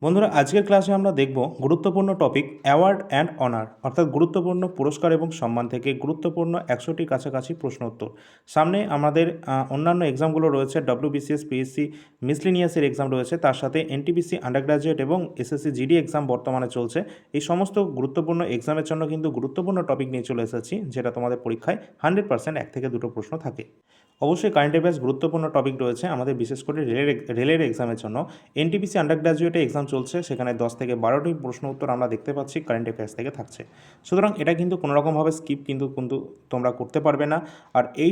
বন্ধুরা, আজকের ক্লাসে আমরা দেখব গুরুত্বপূর্ণ টপিক অ্যাওয়ার্ড অ্যান্ড অনার, অর্থাৎ গুরুত্বপূর্ণ পুরস্কার এবং সম্মান থেকে গুরুত্বপূর্ণ 100টির কাছাকাছি প্রশ্ন উত্তর। সামনে আমাদের অন্যান্য এক্সামগুলো রয়েছে, ডব্লিউবিসিএস, পিএসসি মিসলিনিয়াসের এক্সাম রয়েছে, তার সাথে এনটিপিসি আন্ডার গ্রাজুয়েট এবং এসএসসি জিডি এক্সাম বর্তমানে চলছে। এই সমস্ত গুরুত্বপূর্ণ এক্সামের জন্য কিন্তু গুরুত্বপূর্ণ টপিক নিয়ে চলে এসেছি, যেটা তোমাদের পরীক্ষায় 100% 1 থেকে 2টো প্রশ্ন থাকে। অবশ্যই কারেন্ট অ্যাফেয়ার্স গুরুত্বপূর্ণ টপিক রয়েছে আমাদের, বিশেষ করে রেলের এক্সামের জন্য। এনটিপিসি আন্ডার গ্রাজুয়েটে এক্সাম চলছে, সেখানে 10 থেকে 12টি প্রশ্ন উত্তর আমরা দেখতে পাচ্ছি কারেন্ট অ্যাফেয়ার্স থেকে থাকছে। সুতরাং এটা কিন্তু কোনোরকমভাবে স্কিপ কিন্তু কিন্তু তোমরা করতে পারবে না। আর এই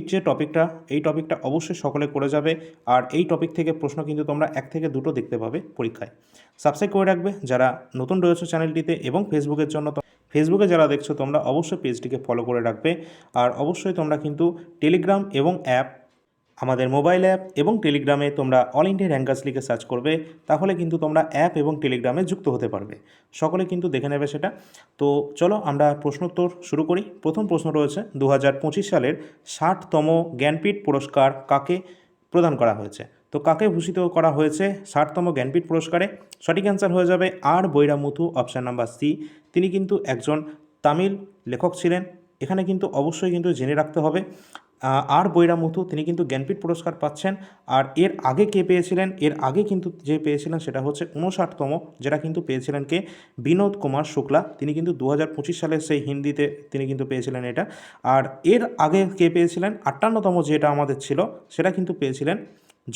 টপিকটা অবশ্যই সকলে করে যাবে। আর এই টপিক থেকে প্রশ্ন কিন্তু তোমরা 1 থেকে 2টো দেখতে পাবে পরীক্ষায়। সাবস্ক্রাইব করে রাখবে যারা নতুন রয়েছে চ্যানেলটিতে, এবং ফেসবুকে যারা দেখছো তোমরা অবশ্যই পেজটিকে ফলো করে রাখবে। আর অবশ্যই তোমরা কিন্তু টেলিগ্রাম এবং আমাদের মোবাইল অ্যাপ এবং টেলিগ্রামে তোমরা অল ইন্ডিয়া র্যাঙ্কার্স লিখে সার্চ করবে, তাহলে কিন্তু তোমরা অ্যাপ এবং টেলিগ্রামে যুক্ত হতে পারবে। সকলে কিন্তু দেখে নেবে সেটা। তো চলো আমরা প্রশ্নোত্তর শুরু করি। প্রথম প্রশ্ন রয়েছে, 2025 সালের 60তম জ্ঞানপীঠ পুরস্কার কাকে প্রদান করা হয়েছে? তো কাকে ভূষিত করা হয়েছে 60তম জ্ঞানপীঠ পুরস্কারে? সঠিক অ্যান্সার হয়ে যাবে আর বৈরামুথু, অপশান নাম্বার সি। তিনি কিন্তু একজন তামিল লেখক ছিলেন। এখানে কিন্তু অবশ্যই কিন্তু জেনে রাখতে হবে, আর বৈরামুথু তিনি কিন্তু জ্ঞানপীঠ পুরস্কার পাচ্ছেন। আর এর আগে কে পেয়েছিলেন? এর আগে কিন্তু যে পেয়েছিলেন সেটা হচ্ছে 59তম, যেটা কিন্তু পেয়েছিলেন কে? বিনোদ কুমার শুক্লা। তিনি কিন্তু 2025 সালের সেই হিন্দিতে তিনি কিন্তু পেয়েছিলেন এটা। আর এর আগে কে পেয়েছিলেন? 58তম যেটা আমাদের ছিল, সেটা কিন্তু পেয়েছিলেন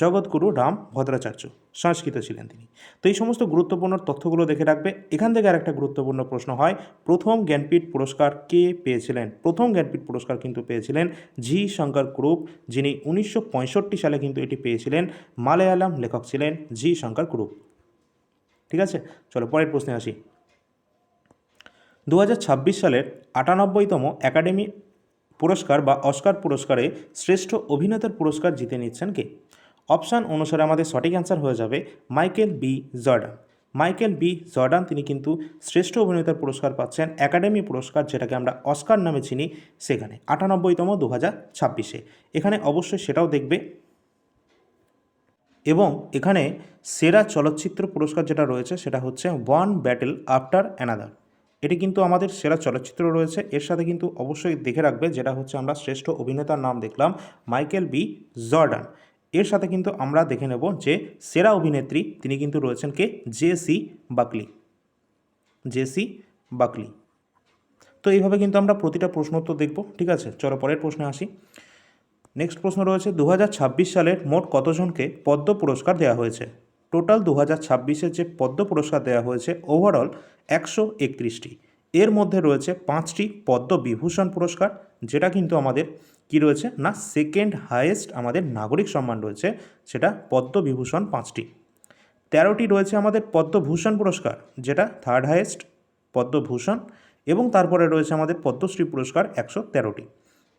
জগৎগুরু রাম ভদ্রাচার্য, সংস্কৃত ছিলেন তিনি। তো এই সমস্ত গুরুত্বপূর্ণ তথ্যগুলো দেখে রাখবে। এখান থেকে আরেকটা গুরুত্বপূর্ণ প্রশ্ন হয়, প্রথম জ্ঞানপীঠ পুরস্কার কে পেয়েছিলেন? প্রথম জ্ঞানপীঠ পুরস্কার কিন্তু পেয়েছিলেন জি শঙ্কর কুরুপ, যিনি 1965 সালে কিন্তু এটি পেয়েছিলেন। মালায়ালাম লেখক ছিলেন জি শঙ্কর কুরুপ। ঠিক আছে, চলো পরের প্রশ্নে আসি। 2026 সালের 98তম একাডেমি পুরস্কার বা অস্কার পুরস্কারে শ্রেষ্ঠ অভিনেতার পুরস্কার জিতে নিচ্ছেন কে? অপশান অনুসারে আমাদের সঠিক অ্যান্সার হয়ে যাবে Michael B Jordan. Michael B Jordan তিনি কিন্তু শ্রেষ্ঠ অভিনেতার পুরস্কার পাচ্ছেন, একাডেমি পুরস্কার যেটাকে আমরা অস্কার নামে চিনি, সেখানে 98তম 2026-এ। এখানে অবশ্যই সেটাও দেখবে। এবং এখানে সেরা চলচ্চিত্র পুরস্কার যেটা রয়েছে সেটা হচ্ছে ওয়ান ব্যাটেল আফটার অ্যানাদার। এটি কিন্তু আমাদের সেরা চলচ্চিত্র রয়েছে। এর সাথে কিন্তু অবশ্যই দেখে রাখবে, যেটা হচ্ছে আমরা শ্রেষ্ঠ অভিনেতার নাম দেখলাম মাইকেল বি জর্ডান। এর সাথে কিন্তু আমরা দেখে নেব যে সেরা অভিনেত্রী তিনি কিন্তু রয়েছেন কে? জেসি বাকলি। জেসি বাকলি। তো এইভাবে কিন্তু আমরা প্রতিটা প্রশ্ন উত্তর দেখব। ঠিক আছে, চলো পরের প্রশ্নে আসি। নেক্সট প্রশ্ন রয়েছে, 2026 সালের মোট কতজনকে পদ্ম পুরস্কার দেওয়া হয়েছে? টোটাল 2026-এর যে পদ্ম পুরস্কার দেওয়া হয়েছে ওভারঅল 131টি। এর মধ্যে রয়েছে 5টি পদ্ম বিভূষণ পুরস্কার, যেটা কিন্তু আমাদের কি রয়েছে না সেকেন্ড হাইয়েস্ট আমাদের নাগরিক সম্মান রয়েছে, সেটা পদ্ম বিভূষণ 5টি। 13টি রয়েছে আমাদের পদ্মভূষণ পুরস্কার, যেটা থার্ড হাইয়েস্ট পদ্মভূষণ, এবং তারপরে রয়েছে আমাদের পদ্মশ্রী পুরস্কার 113টি।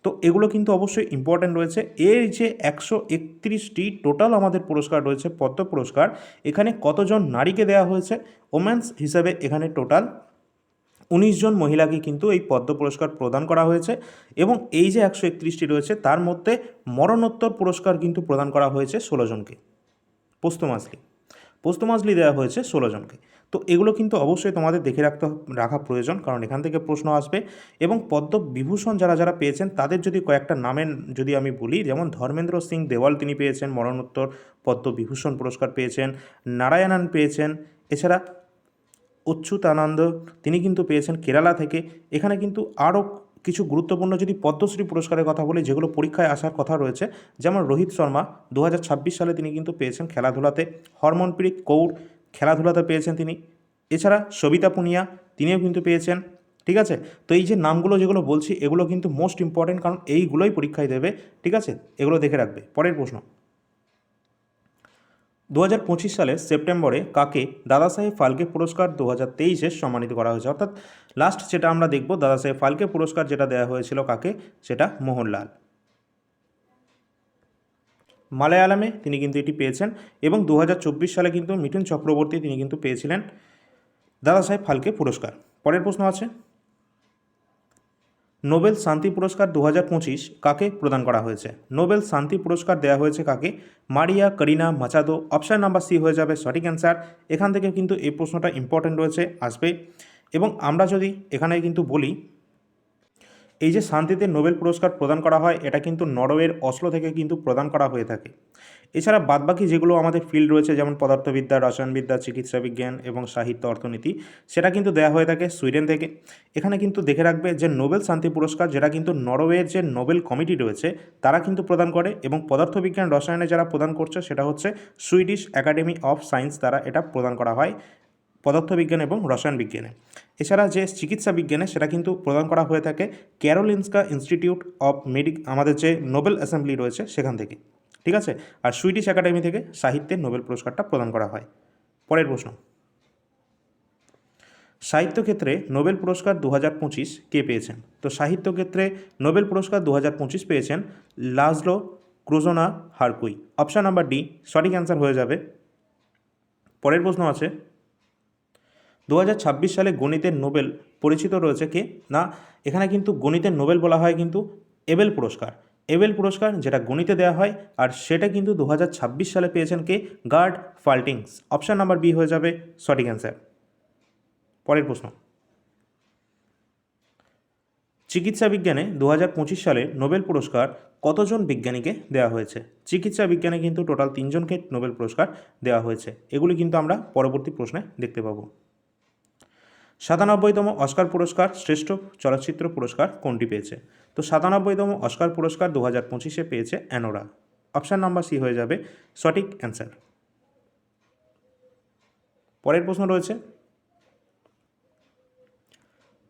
তো এগুলো কিন্তু অবশ্যই ইম্পর্ট্যান্ট রয়েছে। এর যে 131টি টোটাল আমাদের পুরস্কার রয়েছে পদ্ম পুরস্কার, এখানে কতজন নারীকে দেওয়া হয়েছে? ওমেন্স হিসাবে এখানে টোটাল 19 জন মহিলাকে কিন্তু এই পদ্ম পুরস্কার প্রদান করা হয়েছে। এবং এই যে 131টি রয়েছে তার মধ্যে মরণোত্তর পুরস্কার কিন্তু প্রদান করা হয়েছে 16 জনকে। পোস্তমাসলি দেওয়া হয়েছে 16 জনকে। তো এগুলো কিন্তু অবশ্যই তোমাদের দেখে রাখা প্রয়োজন, কারণ এখান থেকে প্রশ্ন আসবে। এবং পদ্ম বিভূষণ যারা যারা পেয়েছেন তাদের যদি কয়েকটা নামের যদি আমি বলি, যেমন ধর্মেন্দ্র সিং দেওয়াল তিনি পেয়েছেন মরণোত্তর পদ্ম বিভূষণ পুরস্কার পেয়েছেন, নারায়ণন পেয়েছেন, এছাড়া অচ্যুতানন্দ তিনি কিন্তু পেয়েছেন কেরালা থেকে। এখানে কিন্তু আরও কিছু গুরুত্বপূর্ণ যদি পদ্মশ্রী পুরস্কারের কথা বলি, যেগুলো পরীক্ষায় আসার কথা রয়েছে, যেমন রোহিত শর্মা 2026 সালে তিনি কিন্তু পেয়েছেন খেলাধুলাতে। হরমনপ্রীত কৌর খেলাধুলাতে পেয়েছেন তিনি। এছাড়া সবিতা পুনিয়া তিনিও কিন্তু পেয়েছেন। ঠিক আছে, তো এই যে নামগুলো যেগুলো বলছি এগুলো কিন্তু মোস্ট ইম্পর্টেন্ট, কারণ এইগুলোই পরীক্ষায় দেবে। ঠিক আছে, এগুলো দেখে রাখবে। পরের প্রশ্ন, 2025 সালের সেপ্টেম্বরে কাকে দাদাসাহেব ফালকে পুরস্কার 2023-এ সম্মানিত করা হয়েছে? অর্থাৎ লাস্ট যেটা আমরা দেখব, দাদাসাহেব ফালকে পুরস্কার যেটা দেওয়া হয়েছিল কাকে, সেটা মোহনলাল। মালায়ালামে তিনি কিন্তু এটি পেয়েছেন। এবং 2024 সালে কিন্তু মিঠুন চক্রবর্তী তিনি কিন্তু পেয়েছিলেন দাদাসাহেব ফালকে পুরস্কার। পরের প্রশ্ন আছে, নোবেল শান্তি পুরস্কার 2025 কাকে প্রদান করা হয়েছে? নোবেল শান্তি পুরস্কার দেওয়া হয়েছে কাকে? মারিয়া Corina Machado. Option number C হয়ে যাবে সঠিক অ্যান্সার। এখান থেকে কিন্তু এই প্রশ্নটা ইম্পর্টেন্ট রয়েছে, আসবে। এবং আমরা যদি এখানে কিন্তু বলি, এই যে শান্তিতে নোবেল পুরস্কার প্রদান করা হয়, এটা কিন্তু নরওয়ের অসলো থেকে কিন্তু প্রদান করা হয়ে থাকে। এছাড়া বাদবাকি যেগুলো আমাদের ফিল্ড রয়েছে, যেমন পদার্থবিদ্যা, রসায়নবিদ্যা, চিকিৎসা বিজ্ঞান এবং সাহিত্য, অর্থনীতি, সেটা কিন্তু দেওয়া হয়ে থাকে সুইডেন থেকে। এখানে কিন্তু দেখে রাখবে যে নোবেল শান্তি পুরস্কার, যেটা কিন্তু নরওয়ের যে নোবেল কমিটি রয়েছে তারা কিন্তু প্রদান করে, এবং পদার্থবিজ্ঞান রসায়নে যারা প্রদান করছে সেটা হচ্ছে সুইডিশ একাডেমি অফ সায়েন্স দ্বারা এটা প্রদান করা হয় পদার্থবিজ্ঞান এবং রসায়ন বিজ্ঞানে। এছাড়া যে চিকিৎসা বিজ্ঞানে সেটা কিন্তু প্রদান করা হয়ে থাকে ক্যারোলিনস্কা ইনস্টিটিউট অফ আমাদের যে নোবেল অ্যাসেম্বলি রয়েছে সেখান থেকে, ঠিক আছে। আর সুইডিশ একাডেমি থেকে সাহিত্যের নোবেল পুরস্কারটা প্রদান করা হয়। পরের প্রশ্ন, সাহিত্য ক্ষেত্রে নোবেল পুরস্কার 2025 কে পেয়েছেন? তো সাহিত্য ক্ষেত্রে নোবেল পুরস্কার 2025 পেয়েছেন লাজলো ক্রুজোনা হারকুই। অপশান নাম্বার ডি সঠিক অ্যান্সার হয়ে যাবে। পরের প্রশ্ন আছে, 2026 সালে গণিতের নোবেল পরিচিত রয়েছে কে? না, এখানে কিন্তু গণিতের নোবেল বলা হয় কিন্তু এবেল পুরস্কার। এবেল পুরস্কার যেটা গণিতে দেওয়া হয়, আর সেটা কিন্তু 2026 সালে পেয়েছেন কে? গার্ড ফাল্টিংস। অপশান নাম্বার বি হয়ে যাবে সঠিক অ্যান্সার। পরের প্রশ্ন, চিকিৎসা বিজ্ঞানে 2025 সালে নোবেল পুরস্কার কতজন বিজ্ঞানীকে দেওয়া হয়েছে? চিকিৎসা বিজ্ঞানে কিন্তু টোটাল 3জনকে নোবেল পুরস্কার দেওয়া হয়েছে। এগুলি কিন্তু আমরা পরবর্তী প্রশ্নে দেখতে পাবো। 97তম অস্কার পুরস্কার শ্রেষ্ঠ চলচ্চিত্র পুরস্কার কোনটি পেয়েছে? তো 97তম অস্কার পুরস্কার 2025 পেয়েছে অ্যানোরা। অপশান নাম্বার সি হয়ে যাবে সঠিক অ্যান্সার। পরের প্রশ্ন রয়েছে,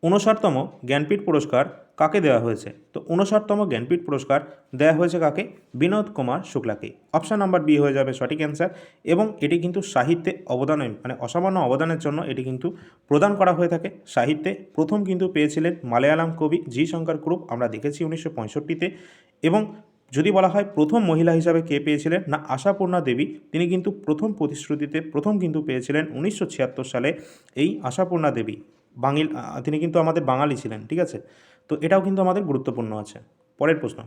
59তম জ্ঞানপীঠ পুরস্কার কাকে দেওয়া হয়েছে? তো 59তম জ্ঞানপীঠ পুরস্কার দেওয়া হয়েছে কাকে? বিনোদ কুমার শুক্লাকে। অপশান নাম্বার বি হয়ে যাবে সঠিক অ্যান্সার। এবং এটি কিন্তু সাহিত্যে অবদানে, মানে অসামান্য অবদানের জন্য এটি কিন্তু প্রদান করা হয়ে থাকে। সাহিত্যে প্রথম কিন্তু পেয়েছিলেন মালয়ালাম কবি জি শঙ্কর কুরুপ, আমরা দেখেছি 1965-তে। এবং যদি বলা হয় প্রথম মহিলা হিসাবে কে পেয়েছিলেন, না আশাপূর্ণা দেবী। তিনি কিন্তু প্রথম প্রতিশ্রুতিতে প্রথম কিন্তু পেয়েছিলেন 1976 সালে এই আশাপূর্ণা দেবী। তিনি কিন্তু আমাদের বাঙালি ছিলেন, ঠিক আছে। তো এটাও কিন্তু আমাদের গুরুত্বপূর্ণ আছে। পরের প্রশ্ন,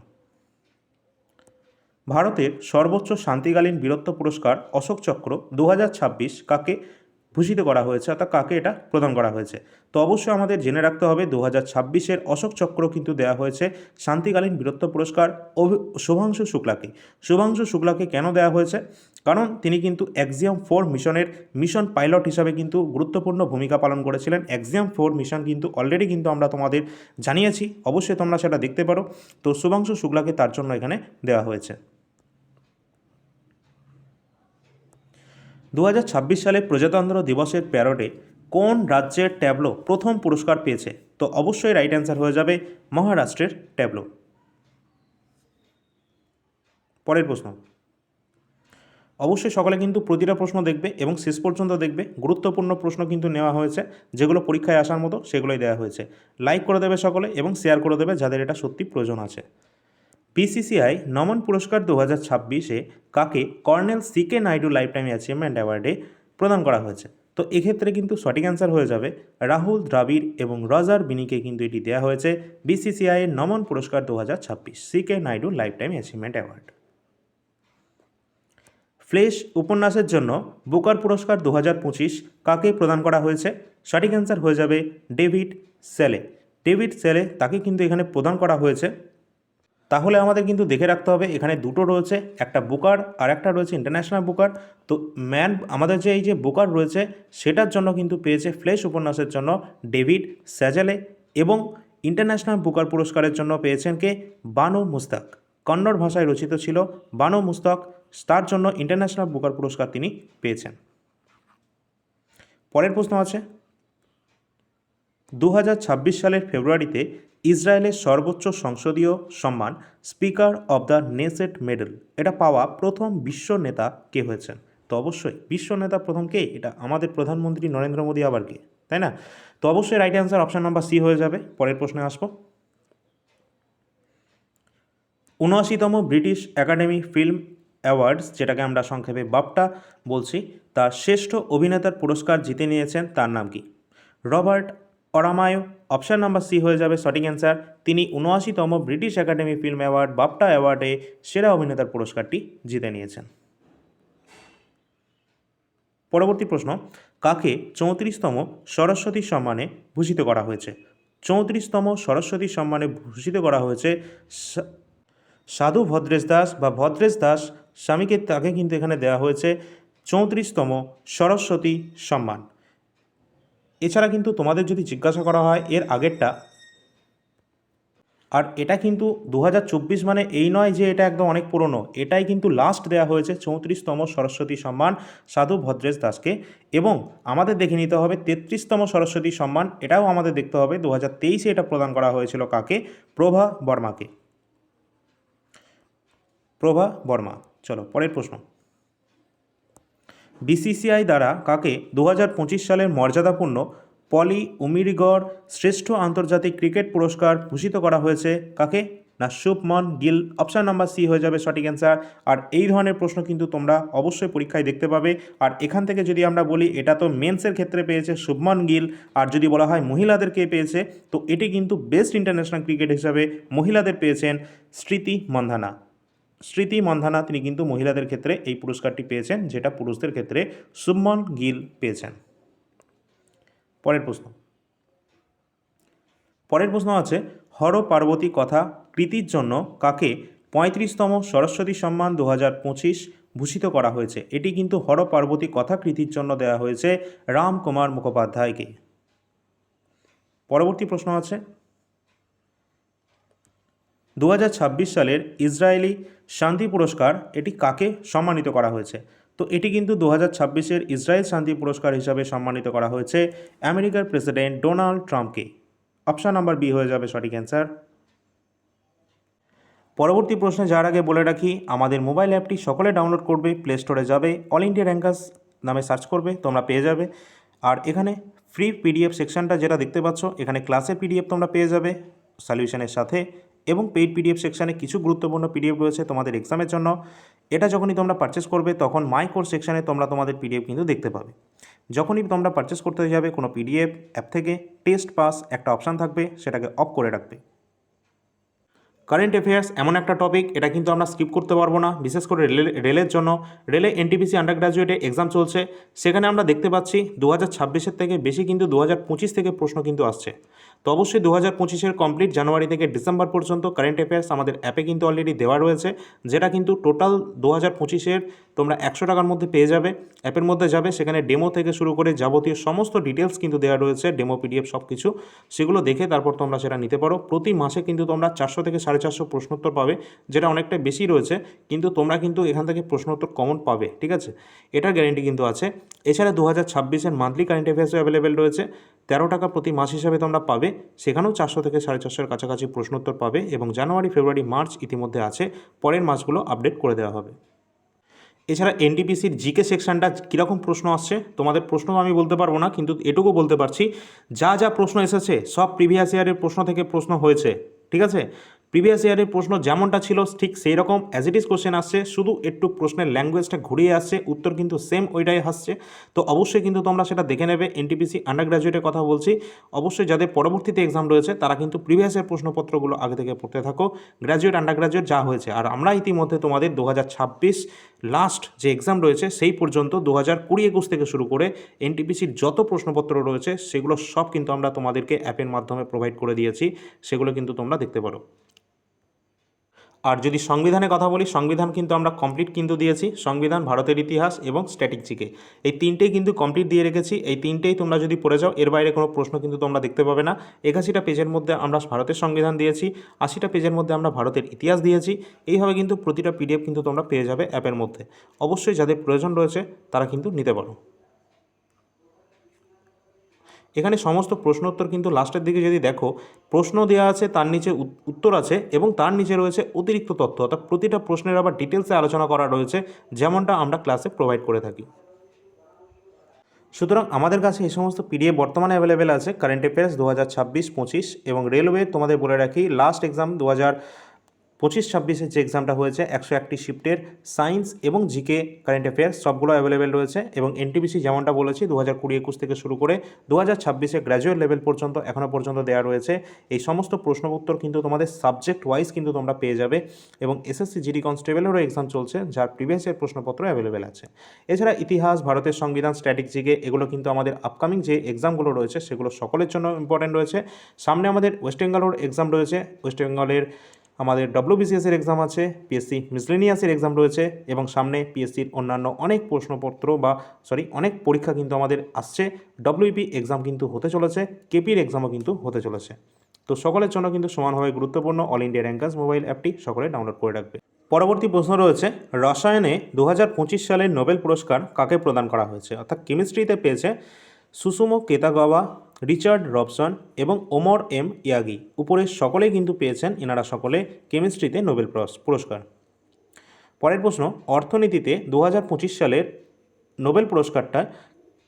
ভারতের সর্বোচ্চ শান্তিকালীন বীরত্ব পুরস্কার অশোক চক্র 2026 কাকে ভূষিত করা হয়েছে, অর্থাৎ কাকে এটা প্রদান করা হয়েছে? তো অবশ্যই আমাদের জেনে রাখতে হবে 2026-এর অশোক চক্র কিন্তু দেওয়া হয়েছে শান্তিকালীন বীরত্ব পুরস্কার শুভাংশু শুক্লাকে। শুভাংশু শুক্লাকে কেন দেওয়া হয়েছে? কারণ তিনি কিন্তু এক্সিয়াম 4 মিশনের মিশন পাইলট হিসাবে কিন্তু গুরুত্বপূর্ণ ভূমিকা পালন করেছিলেন। এক্সিয়াম 4 মিশন কিন্তু অলরেডি কিন্তু আমরা তোমাদের জানিয়েছি, অবশ্যই তোমরা সেটা দেখতে পারো। তো শুভাংশু শুক্লাকে তার জন্য এখানে দেওয়া হয়েছে। 2026 সালে প্রজাতন্ত্র দিবসের প্যারোডে কোন রাজ্যের ট্যাবলো প্রথম পুরস্কার পেয়েছে? তো অবশ্যই রাইট অ্যান্সার হয়ে যাবে মহারাষ্ট্রের ট্যাবলো। পরের প্রশ্ন, অবশ্যই সকলে কিন্তু প্রতিটা প্রশ্ন দেখবে এবং শেষ পর্যন্ত দেখবে। গুরুত্বপূর্ণ প্রশ্ন কিন্তু নেওয়া হয়েছে, যেগুলো পরীক্ষায় আসার মতো সেগুলোই দেওয়া হয়েছে। লাইক করে দেবে সকলে এবং শেয়ার করে দেবে যাদের এটা সত্যি প্রয়োজন আছে। বিসিসিআই নমন পুরস্কার 2026-এ কাকে colonel C K Naidu lifetime achievement অ্যাওয়ার্ডে প্রদান করা হয়েছে? তো এক্ষেত্রে কিন্তু সঠিক অ্যান্সার হয়ে যাবে রাহুল দ্রাবিড় এবং রজার বিনিকে কিন্তু এটি দেওয়া হয়েছে বিসিসিআই এর নমন পুরস্কার 2026 C K Naidu lifetime achievement award. Flesh উপন্যাসের জন্য বুকার পুরস্কার 2025 কাকে প্রদান করা হয়েছে? সঠিক অ্যান্সার হয়ে যাবে ডেভিড সেলে। ডেভিড সেলে তাকে কিন্তু এখানে প্রদান করা হয়েছে। তাহলে আমাদের কিন্তু দেখে রাখতে হবে, এখানে দুটো রয়েছে, একটা বুকার আর একটা রয়েছে ইন্টারন্যাশনাল বুকার। তো আমাদের যে এই যে বুকার রয়েছে সেটার জন্য কিন্তু পেয়েছে ফ্লেশ উপন্যাসের জন্য ডেভিড স্যাজেলে, এবং ইন্টারন্যাশনাল বুকার পুরস্কারের জন্য পেয়েছেন কে? বানু মুস্তাক। কন্নড় ভাষায় রচিত ছিল বানু মুস্তাক, তার জন্য ইন্টারন্যাশনাল বুকার পুরস্কার তিনি পেয়েছেন। পরের প্রশ্ন আছে, 2026 সালের ফেব্রুয়ারিতে ইসরায়েলের সর্বোচ্চ সংসদীয় সম্মান speaker of the Knesset medal এটা পাওয়া প্রথম বিশ্ব নেতা কে হয়েছেন? তো অবশ্যই বিশ্ব নেতা প্রথম কে? এটা আমাদের প্রধানমন্ত্রী নরেন্দ্র মোদী, আবার কে, তাই না? তো অবশ্যই right answer option number C হয়ে যাবে। পরের প্রশ্নে আসবো, 79তম ব্রিটিশ একাডেমি ফিল্ম অ্যাওয়ার্ডস, যেটাকে আমরা সংক্ষেপে বাফটা বলছি, তার শ্রেষ্ঠ অভিনেতার পুরস্কার জিতে নিয়েছেন, তার নাম কি? Robert Aramayo, option number C হয়ে যাবে সঠিক অ্যান্সার। তিনি ৭৯তম British academy film award BAFTA অ্যাওয়ার্ডে সেরা অভিনেতার পুরস্কারটি জিতে নিয়েছেন। পরবর্তী প্রশ্ন, কাকে ৩৪তম সরস্বতী সম্মানে ভূষিত করা হয়েছে? ৩৪তম সরস্বতী সম্মানে ভূষিত করা হয়েছে সাধু ভদ্রেশ দাস বা ভদ্রেশ দাস স্বামীকে, তাকে কিন্তু এখানে দেওয়া হয়েছে ৩৪তম সরস্বতী সম্মান। এছাড়া কিন্তু তোমাদের যদি জিজ্ঞাসা করা হয় এর আগেরটা, আর এটা কিন্তু 2024 মানে এই নয় যে এটা একদম অনেক পুরনো, এটাই কিন্তু লাস্ট দেওয়া হয়েছে 34তম সরস্বতী সম্মান সাধু ভদ্রেশ দাসকে। এবং আমাদের দেখে নিতে হবে 33তম সরস্বতী সম্মান, এটাও আমাদের দেখতে হবে 2023-এ এটা প্রদান করা হয়েছিল কাকে? প্রভা বর্মাকে। প্রভা বর্মা। চলো পরের প্রশ্ন, বিসিসিআই দ্বারা কাকে 2025 সালের মর্যাদাপূর্ণ পলি উমিরগড় শ্রেষ্ঠ আন্তর্জাতিক ক্রিকেট পুরস্কার ভূষিত করা হয়েছে? কাকে? না Shubman Gill, option number C হয়ে যাবে সঠিক অ্যান্সার। আর এই ধরনের প্রশ্ন কিন্তু তোমরা অবশ্যই পরীক্ষায় দেখতে পাবে। আর এখান থেকে যদি আমরা বলি, এটা তো মেন্সের ক্ষেত্রে পেয়েছে শুভমন গিল, আর যদি বলা হয় মহিলাদের কে পেয়েছে, তো এটি কিন্তু বেস্ট ইন্টারন্যাশনাল ক্রিকেট হিসাবে মহিলাদের পেয়েছেন স্মৃতি মন্ধানা। স্মৃতি মন্ধানা তিনি কিন্তু মহিলাদের ক্ষেত্রে এই পুরস্কারটি পেয়েছেন, যেটা পুরুষদের ক্ষেত্রে শুভমন গিল পেয়েছেন। পরের প্রশ্ন আছে, হর পার্বতী কথা কৃতির জন্য কাকে 35তম সরস্বতী সম্মান 2025 ভূষিত করা হয়েছে? এটি কিন্তু হর পার্বতী কথা কৃতির জন্য দেওয়া হয়েছে রামকুমার মুখোপাধ্যায়কে। পরবর্তী প্রশ্ন আছে, 2026 সালের ইসরায়েলি শান্তি পুরস্কার এটি কাকে সম্মানিত করা হয়েছে? তো এটি কিন্তু 2026-এর ইসরায়েল শান্তি পুরস্কার হিসাবে সম্মানিত করা হয়েছে আমেরিকার প্রেসিডেন্ট ডোনাল্ড ট্রাম্পকে। অপশান নাম্বার বি হয়ে যাবে সঠিক অ্যান্সার। পরবর্তী প্রশ্নে যার আগে বলে রাখি, আমাদের মোবাইল অ্যাপটি সকলে ডাউনলোড করবে, প্লে স্টোরে যাবে, অল ইন্ডিয়া র্যাঙ্কার্স নামে সার্চ করবে, তোমরা পেয়ে যাবে। আর এখানে ফ্রি পিডিএফ সেকশনটা যেটা দেখতে পাচ্ছ, এখানে ক্লাসের পিডিএফ তোমরা পেয়ে যাবে সলিউশনের সাথে, এবং পেইড পিডিএফ সেকশানে কিছু গুরুত্বপূর্ণ পিডিএফ রয়েছে তোমাদের এক্সামের জন্য। এটা যখনই তোমরা পারচেস করবে, তখন মাই কোর্স সেকশানে তোমরা তোমাদের পিডিএফ কিন্তু দেখতে পাবে। যখনই তোমরা পারচেস করতে যাবে কোনো পিডিএফ অ্যাপ থেকে, টেস্ট পাস একটা অপশান থাকবে, সেটাকে অফ করে রাখবে। কারেন্ট অ্যাফেয়ার্স এমন একটা টপিক, এটা কিন্তু আমরা স্কিপ করতে পারবো না, বিশেষ করে রেলের জন্য। রেলে এনটিপিসি আন্ডার গ্র্যাজুয়েটে এক্সাম চলছে, সেখানে আমরা দেখতে পাচ্ছি 2026-এর থেকে বেশি কিন্তু 2025 থেকে প্রশ্ন কিন্তু আসছে। তো অবশ্যই 2025-এর কমপ্লিট জানুয়ারি থেকে ডিসেম্বর পর্যন্ত কারেন্ট অ্যাফেয়ার্স আমাদের অ্যাপে কিন্তু অলরেডি দেওয়া রয়েছে, যেটা কিন্তু টোটাল 2025-এর তোমরা 100 টাকার মধ্যে পেয়ে যাবে। অ্যাপের মধ্যে যাবে, সেখানে ডেমো থেকে শুরু করে যাবতীয় সমস্ত ডিটেলস কিন্তু দেওয়া রয়েছে, ডেমো পিডিএফ সব কিছু, সেগুলো দেখে তারপর তোমরা সেটা নিতে পারো। প্রতি মাসে কিন্তু তোমরা 400 থেকে 450 প্রশ্নোত্তর পাবে, যেটা অনেকটা বেশি রয়েছে, কিন্তু তোমরা কিন্তু এখান থেকে প্রশ্নোত্তর কমন পাবে, ঠিক আছে, এটার গ্যারেন্টি কিন্তু আছে। এছাড়া 2026-এর মান্থলি কারেন্ট অ্যাফেয়ার্সও অ্যাভেলেবেল রয়েছে, 13 টাকা প্রতি মাস হিসাবে তোমরা পাবে, সেখানেও 400 থেকে 450-এর কাছাকাছি প্রশ্নোত্তর পাবে। এবং জানুয়ারি, ফেব্রুয়ারি, মার্চ ইতিমধ্যে আছে, পরের মাসগুলো আপডেট করে দেওয়া হবে। এছাড়া এনটিপিসির জিকে সেকশনটা কীরকম প্রশ্ন আসছে, তোমাদের প্রশ্ন আমি বলতে পারবো না, কিন্তু এটুকু বলতে পারছি, যা যা প্রশ্ন এসেছে সব প্রিভিয়াস ইয়ারের প্রশ্ন থেকে প্রশ্ন হয়েছে, ঠিক আছে। প্রিভিয়াস ইয়ারের প্রশ্ন যেমনটা ছিল ঠিক সেই রকম অ্যাজ ইট ইজ কোশ্চেন আসছে, শুধু একটু প্রশ্নের ল্যাঙ্গুয়েজটা ঘুরিয়ে আসছে, উত্তর কিন্তু সেম ওইটাই আসছে। তো অবশ্যই কিন্তু তোমরা সেটা দেখে নেবে। এনটিপিসি আন্ডার গ্র্যাজুয়েটের কথা বলছি, অবশ্যই যাদের পরবর্তীতে এক্সাম রয়েছে তারা কিন্তু প্রিভিয়াস ইয়ার প্রশ্নপত্রগুলো আগে থেকে পড়তে থাকো, গ্র্যাজুয়েট আন্ডার গ্র্যাজুয়েট যা হয়েছে। আর আমরা ইতিমধ্যে তোমাদের 2026 লাস্ট যে এক্সাম রয়েছে সেই পর্যন্ত 2020-21 থেকে শুরু করে এনটিপিসির যত প্রশ্নপত্র রয়েছে সেগুলো সব কিন্তু আমরা তোমাদেরকে অ্যাপের মাধ্যমে প্রোভাইড করে দিয়েছি, সেগুলো কিন্তু তোমরা দেখতে পারো। আর যদি সংবিধানের কথা বলি, সংবিধান কিন্তু আমরা কমপ্লিট কিন্তু দিয়েছি, সংবিধান, ভারতের ইতিহাস এবং স্ট্যাটিক জিকে, এই তিনটেই কিন্তু কমপ্লিট দিয়ে রেখেছি। এই তিনটেই তোমরা যদি পড়ে যাও, এর বাইরে কোনো প্রশ্ন কিন্তু তোমরা দেখতে পাবে না। 81টা পেজের মধ্যে আমরা ভারতের সংবিধান দিয়েছি, 80টা পেজের মধ্যে আমরা ভারতের ইতিহাস দিয়েছি। এইভাবে কিন্তু প্রতিটা পিডিএফ কিন্তু তোমরা পেয়ে যাবে অ্যাপের মধ্যে। অবশ্যই যাদের প্রয়োজন রয়েছে তারা কিন্তু নিতে পারো। এখানে সমস্ত প্রশ্নোত্তর কিন্তু লাস্টের দিকে যদি দেখো, প্রশ্ন দেওয়া আছে, তার নিচে উত্তর আছে, এবং তার নিচে রয়েছে অতিরিক্ত তথ্য, অর্থাৎ প্রতিটা প্রশ্নের আবার ডিটেলসে আলোচনা করা রয়েছে, যেমনটা আমরা ক্লাসে প্রোভাইড করে থাকি। সুতরাং আমাদের কাছে এই সমস্ত পিডিএফ বর্তমানে অ্যাভেলেবেল আছে, কারেন্ট অ্যাফেয়ার্স 2026-25 এবং রেলওয়ে। তোমাদের বলে রাখি, লাস্ট এক্সাম 25-26 যে এক্সামটা হয়েছে 101টি শিফটের সায়েন্স এবং জিকে কারেন্ট অ্যাফেয়ার্স সবগুলো অ্যাভেলেবেল রয়েছে এবং এনটিপিসি যেমনটা বলেছি 2020-21 থেকে শুরু করে 2026 গ্র্যাজুয়েট লেভেল পর্যন্ত এখনও পর্যন্ত দেওয়া রয়েছে। এই সমস্ত প্রশ্নপত্র কিন্তু তোমাদের সাবজেক্ট ওয়াইজ কিন্তু তোমরা পেয়ে যাবে এবং এসএসসি জিডি কনস্টেবলেরও এক্সাম চলছে যার প্রিভিয়াস ইয়ার প্রশ্নপত্র অ্যাভেলেবেল আছে। এছাড়া ইতিহাস, ভারতের সংবিধান, স্ট্যাটিক জিকে এগুলো কিন্তু আমাদের আপকামিং যে এক্সামগুলো রয়েছে সেগুলো সকলের জন্য ইম্পর্টেন্ট রয়েছে। সামনে আমাদের ওয়েস্ট বেঙ্গলের এক্সাম রয়েছে, ওয়েস্ট বেঙ্গলের আমাদের ডব্লিউবিসিএসের এক্সাম আছে, পিএসসি মিসলেনিয়াসের এক্সাম রয়েছে এবং সামনে পিএসসির অন্যান্য অনেক প্রশ্নপত্র অনেক পরীক্ষা কিন্তু আমাদের আসছে। ডব্লিউপি এক্সাম কিন্তু হতে চলেছে, কেপির এক্সামও কিন্তু হতে চলেছে। তো সকলের জন্য কিন্তু সমানভাবে গুরুত্বপূর্ণ অল ইন্ডিয়া র্যাঙ্কার্স মোবাইল অ্যাপটি সকলে ডাউনলোড করে রাখবে। পরবর্তী প্রশ্ন রয়েছে, রসায়নে 2025 সালের নোবেল পুরস্কার কাকে প্রদান করা হয়েছে? অর্থাৎ কেমিস্ট্রিতে পেয়েছে সুসুমো কেতাগাওয়া, রিচার্ড রবসন এবং ওমর এম ইয়াগি। উপরের সকলেই কিন্তু পেয়েছেন এনারা সকলে কেমিস্ট্রিতে নোবেল পুরস্কার। পরের প্রশ্ন, অর্থনীতিতে 2025 সালের নোবেল পুরস্কারটা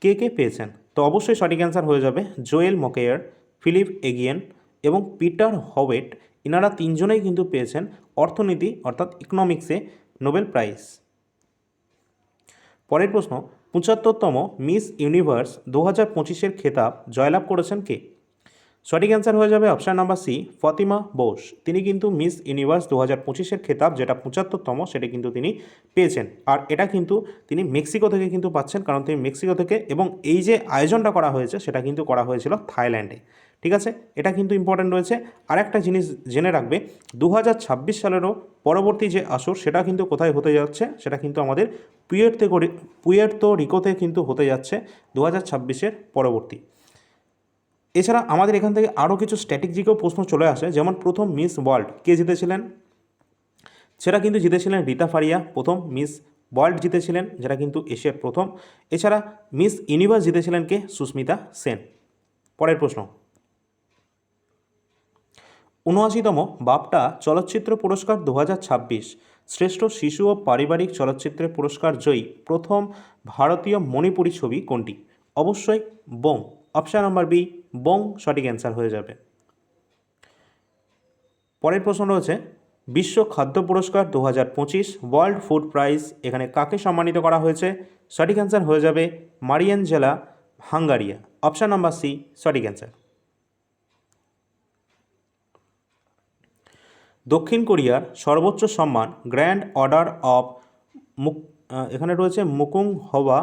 কে কে পেয়েছেন? তো অবশ্যই সঠিক অ্যান্সার হয়ে যাবে জোয়েল মকেয়ার, ফিলিপ এগিয়েন এবং পিটার হওয়েট। এনারা তিনজনেই কিন্তু পেয়েছেন অর্থনীতি অর্থাৎ ইকোনমিক্সে নোবেল প্রাইজ। পরের প্রশ্ন, 75তম মিস ইউনিভার্স 2025 খেতাব জয়লাভ করেছেন কে? সঠিক অ্যান্সার হয়ে যাবে option number C, Fatima Bose. তিনি কিন্তু মিস ইউনিভার্স 2025 খেতাব যেটা 75তম সেটা কিন্তু তিনি পেয়েছেন। আর এটা কিন্তু তিনি মেক্সিকো থেকে কিন্তু পাচ্ছেন, কারণ তিনি মেক্সিকো থেকে, এবং এই যে আয়োজনটা করা হয়েছে সেটা কিন্তু করা হয়েছিল থাইল্যান্ডে। ঠিক আছে, এটা কিন্তু ইম্পর্টেন্ট রয়েছে। আর একটা জিনিস জেনে রাখবে, 2026 সালেরও পরবর্তী যে আসর সেটা কিন্তু কোথায় হতে যাচ্ছে, সেটা কিন্তু আমাদের পুয়ের্তো রিকোতে কিন্তু হতে যাচ্ছে 2026 পরবর্তী। এছাড়া আমাদের এখান থেকে আরও কিছু স্ট্র্যাটেজিকেও প্রশ্ন চলে আসে, যেমন প্রথম মিস ওয়ার্ল্ড কে জিতেছিলেন? সেটা কিন্তু জিতেছিলেন রিতা ফারিয়া। প্রথম মিস ওয়ার্ল্ড জিতেছিলেন, যেটা কিন্তু এশিয়ার প্রথম। এছাড়া মিস ইউনিভার্স জিতেছিলেন কে? সুস্মিতা সেন। পরের প্রশ্ন, 79তম বাপটা চলচ্চিত্র পুরস্কার 2026 শ্রেষ্ঠ শিশু ও পারিবারিক চলচ্চিত্রের পুরস্কার জয়ী প্রথম ভারতীয় মণিপুরী ছবি কোনটি? অবশ্যই বোং। অপশান নাম্বার বি, বোং সঠিক অ্যান্সার হয়ে যাবে। পরের প্রশ্ন রয়েছে, বিশ্ব খাদ্য পুরস্কার 2025 ওয়ার্ল্ড ফুড প্রাইজ এখানে কাকে সম্মানিত করা হয়েছে? সঠিক অ্যান্সার হয়ে যাবে মারিয়ানজেলা হাঙ্গারিয়া। অপশান নাম্বার সি সঠিক অ্যান্সার। দক্ষিণ কোরিয়ার সর্বোচ্চ সম্মান গ্র্যান্ড অর্ডার অফ এখানে রয়েছে মুকুং হওয়া,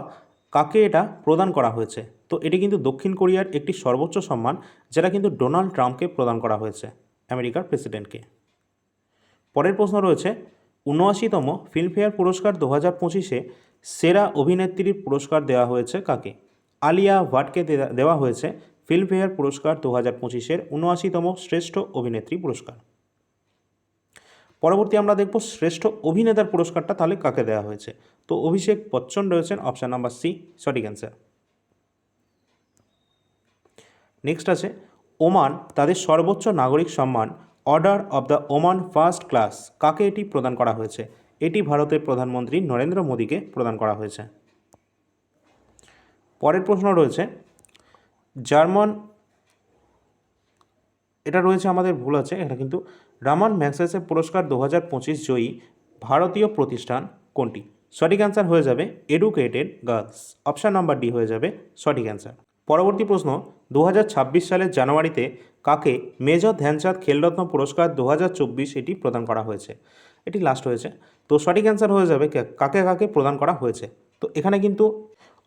কাকে এটা প্রদান করা হয়েছে? তো এটি কিন্তু দক্ষিণ কোরিয়ার একটি সর্বোচ্চ সম্মান, যেটা কিন্তু ডোনাল্ড ট্রাম্পকে প্রদান করা হয়েছে, আমেরিকার প্রেসিডেন্টকে। পরের প্রশ্ন রয়েছে, 79তম ফিল্মফেয়ার পুরস্কার 2025 সেরা অভিনেত্রীর পুরস্কার দেওয়া হয়েছে কাকে? আলিয়া ভাটকে দেওয়া হয়েছে ফিল্মফেয়ার পুরস্কার 2025 79তম শ্রেষ্ঠ অভিনেত্রী পুরস্কার। পরবর্তী আমরা দেখব শ্রেষ্ঠ অভিনেতার পুরস্কারটা তাহলে কাকে দেওয়া হয়েছে। তো অভিষেক বচ্চন রয়েছেন, অপশান নাম্বার সি সঠিক অ্যান্সার। নেক্সট আছে, ওমান তাদের সর্বোচ্চ নাগরিক সম্মান order of the Oman first class কাকে এটি প্রদান করা হয়েছে? এটি ভারতের প্রধানমন্ত্রী নরেন্দ্র মোদীকে প্রদান করা হয়েছে। পরের প্রশ্ন রয়েছে, জার্মান, এটা রয়েছে আমাদের ভুল আছে, এটা কিন্তু রামান ম্যাগসেসে পুরস্কার 2025 জয়ী ভারতীয় প্রতিষ্ঠান কোনটি? সঠিক অ্যান্সার হয়ে যাবে educated girls. Option number D হয়ে যাবে সঠিক অ্যান্সার। পরবর্তী প্রশ্ন, 2026 সালের জানুয়ারিতে কাকে মেজর ধ্যানচাঁদ খেলরত্ন পুরস্কার 2024 এটি প্রদান করা হয়েছে? এটি লাস্ট হয়েছে। তো সঠিক অ্যান্সার হয়ে যাবে কাকে কাকে প্রদান করা হয়েছে। তো এখানে কিন্তু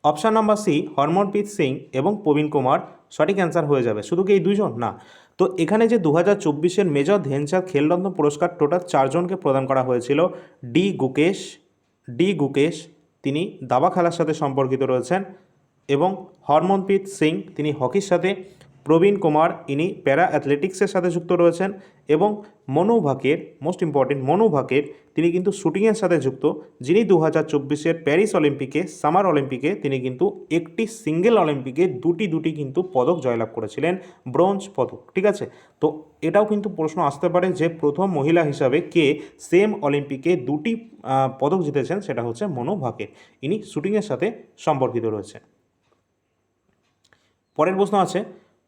option number C Harmanpreet Singh এবং প্রবীণ কুমার সঠিক অ্যান্সার হয়ে যাবে। শুধু কি এই দুজন না, তো এখানে যে 2024 মেজর ধ্যানচাঁদ খেলরত্ন পুরস্কার টোটাল 4 জনকে প্রদান করা হয়েছিল। ডি গুকেশ তিনি দাবা খেলার সাথে সম্পর্কিত রয়েছেন এবং হরমনপ্রীত সিং তিনি হকির সাথে, প্রবীণ কুমার ইনি প্যারা অ্যাথলেটিক্সের সাথে যুক্ত রয়েছেন এবং মনু ভাকের, মোস্ট ইম্পর্টেন্ট মনু ভাকের, তিনি কিন্তু শুটিংয়ের সাথে যুক্ত, যিনি 2024 প্যারিস অলিম্পিকে সামার অলিম্পিকে তিনি কিন্তু একটি সিঙ্গেল অলিম্পিকে দুটি কিন্তু পদক জয়লাভ করেছিলেন, ব্রোঞ্জ পদক। ঠিক আছে, তো এটাও কিন্তু প্রশ্ন আসতে পারে যে প্রথম মহিলা হিসাবে কে সেম অলিম্পিকে দুটি পদক জিতেছেন, সেটা হচ্ছে মনু ভাকের, ইনি শুটিংয়ের সাথে সম্পর্কিত রয়েছে। পরের প্রশ্ন আছে,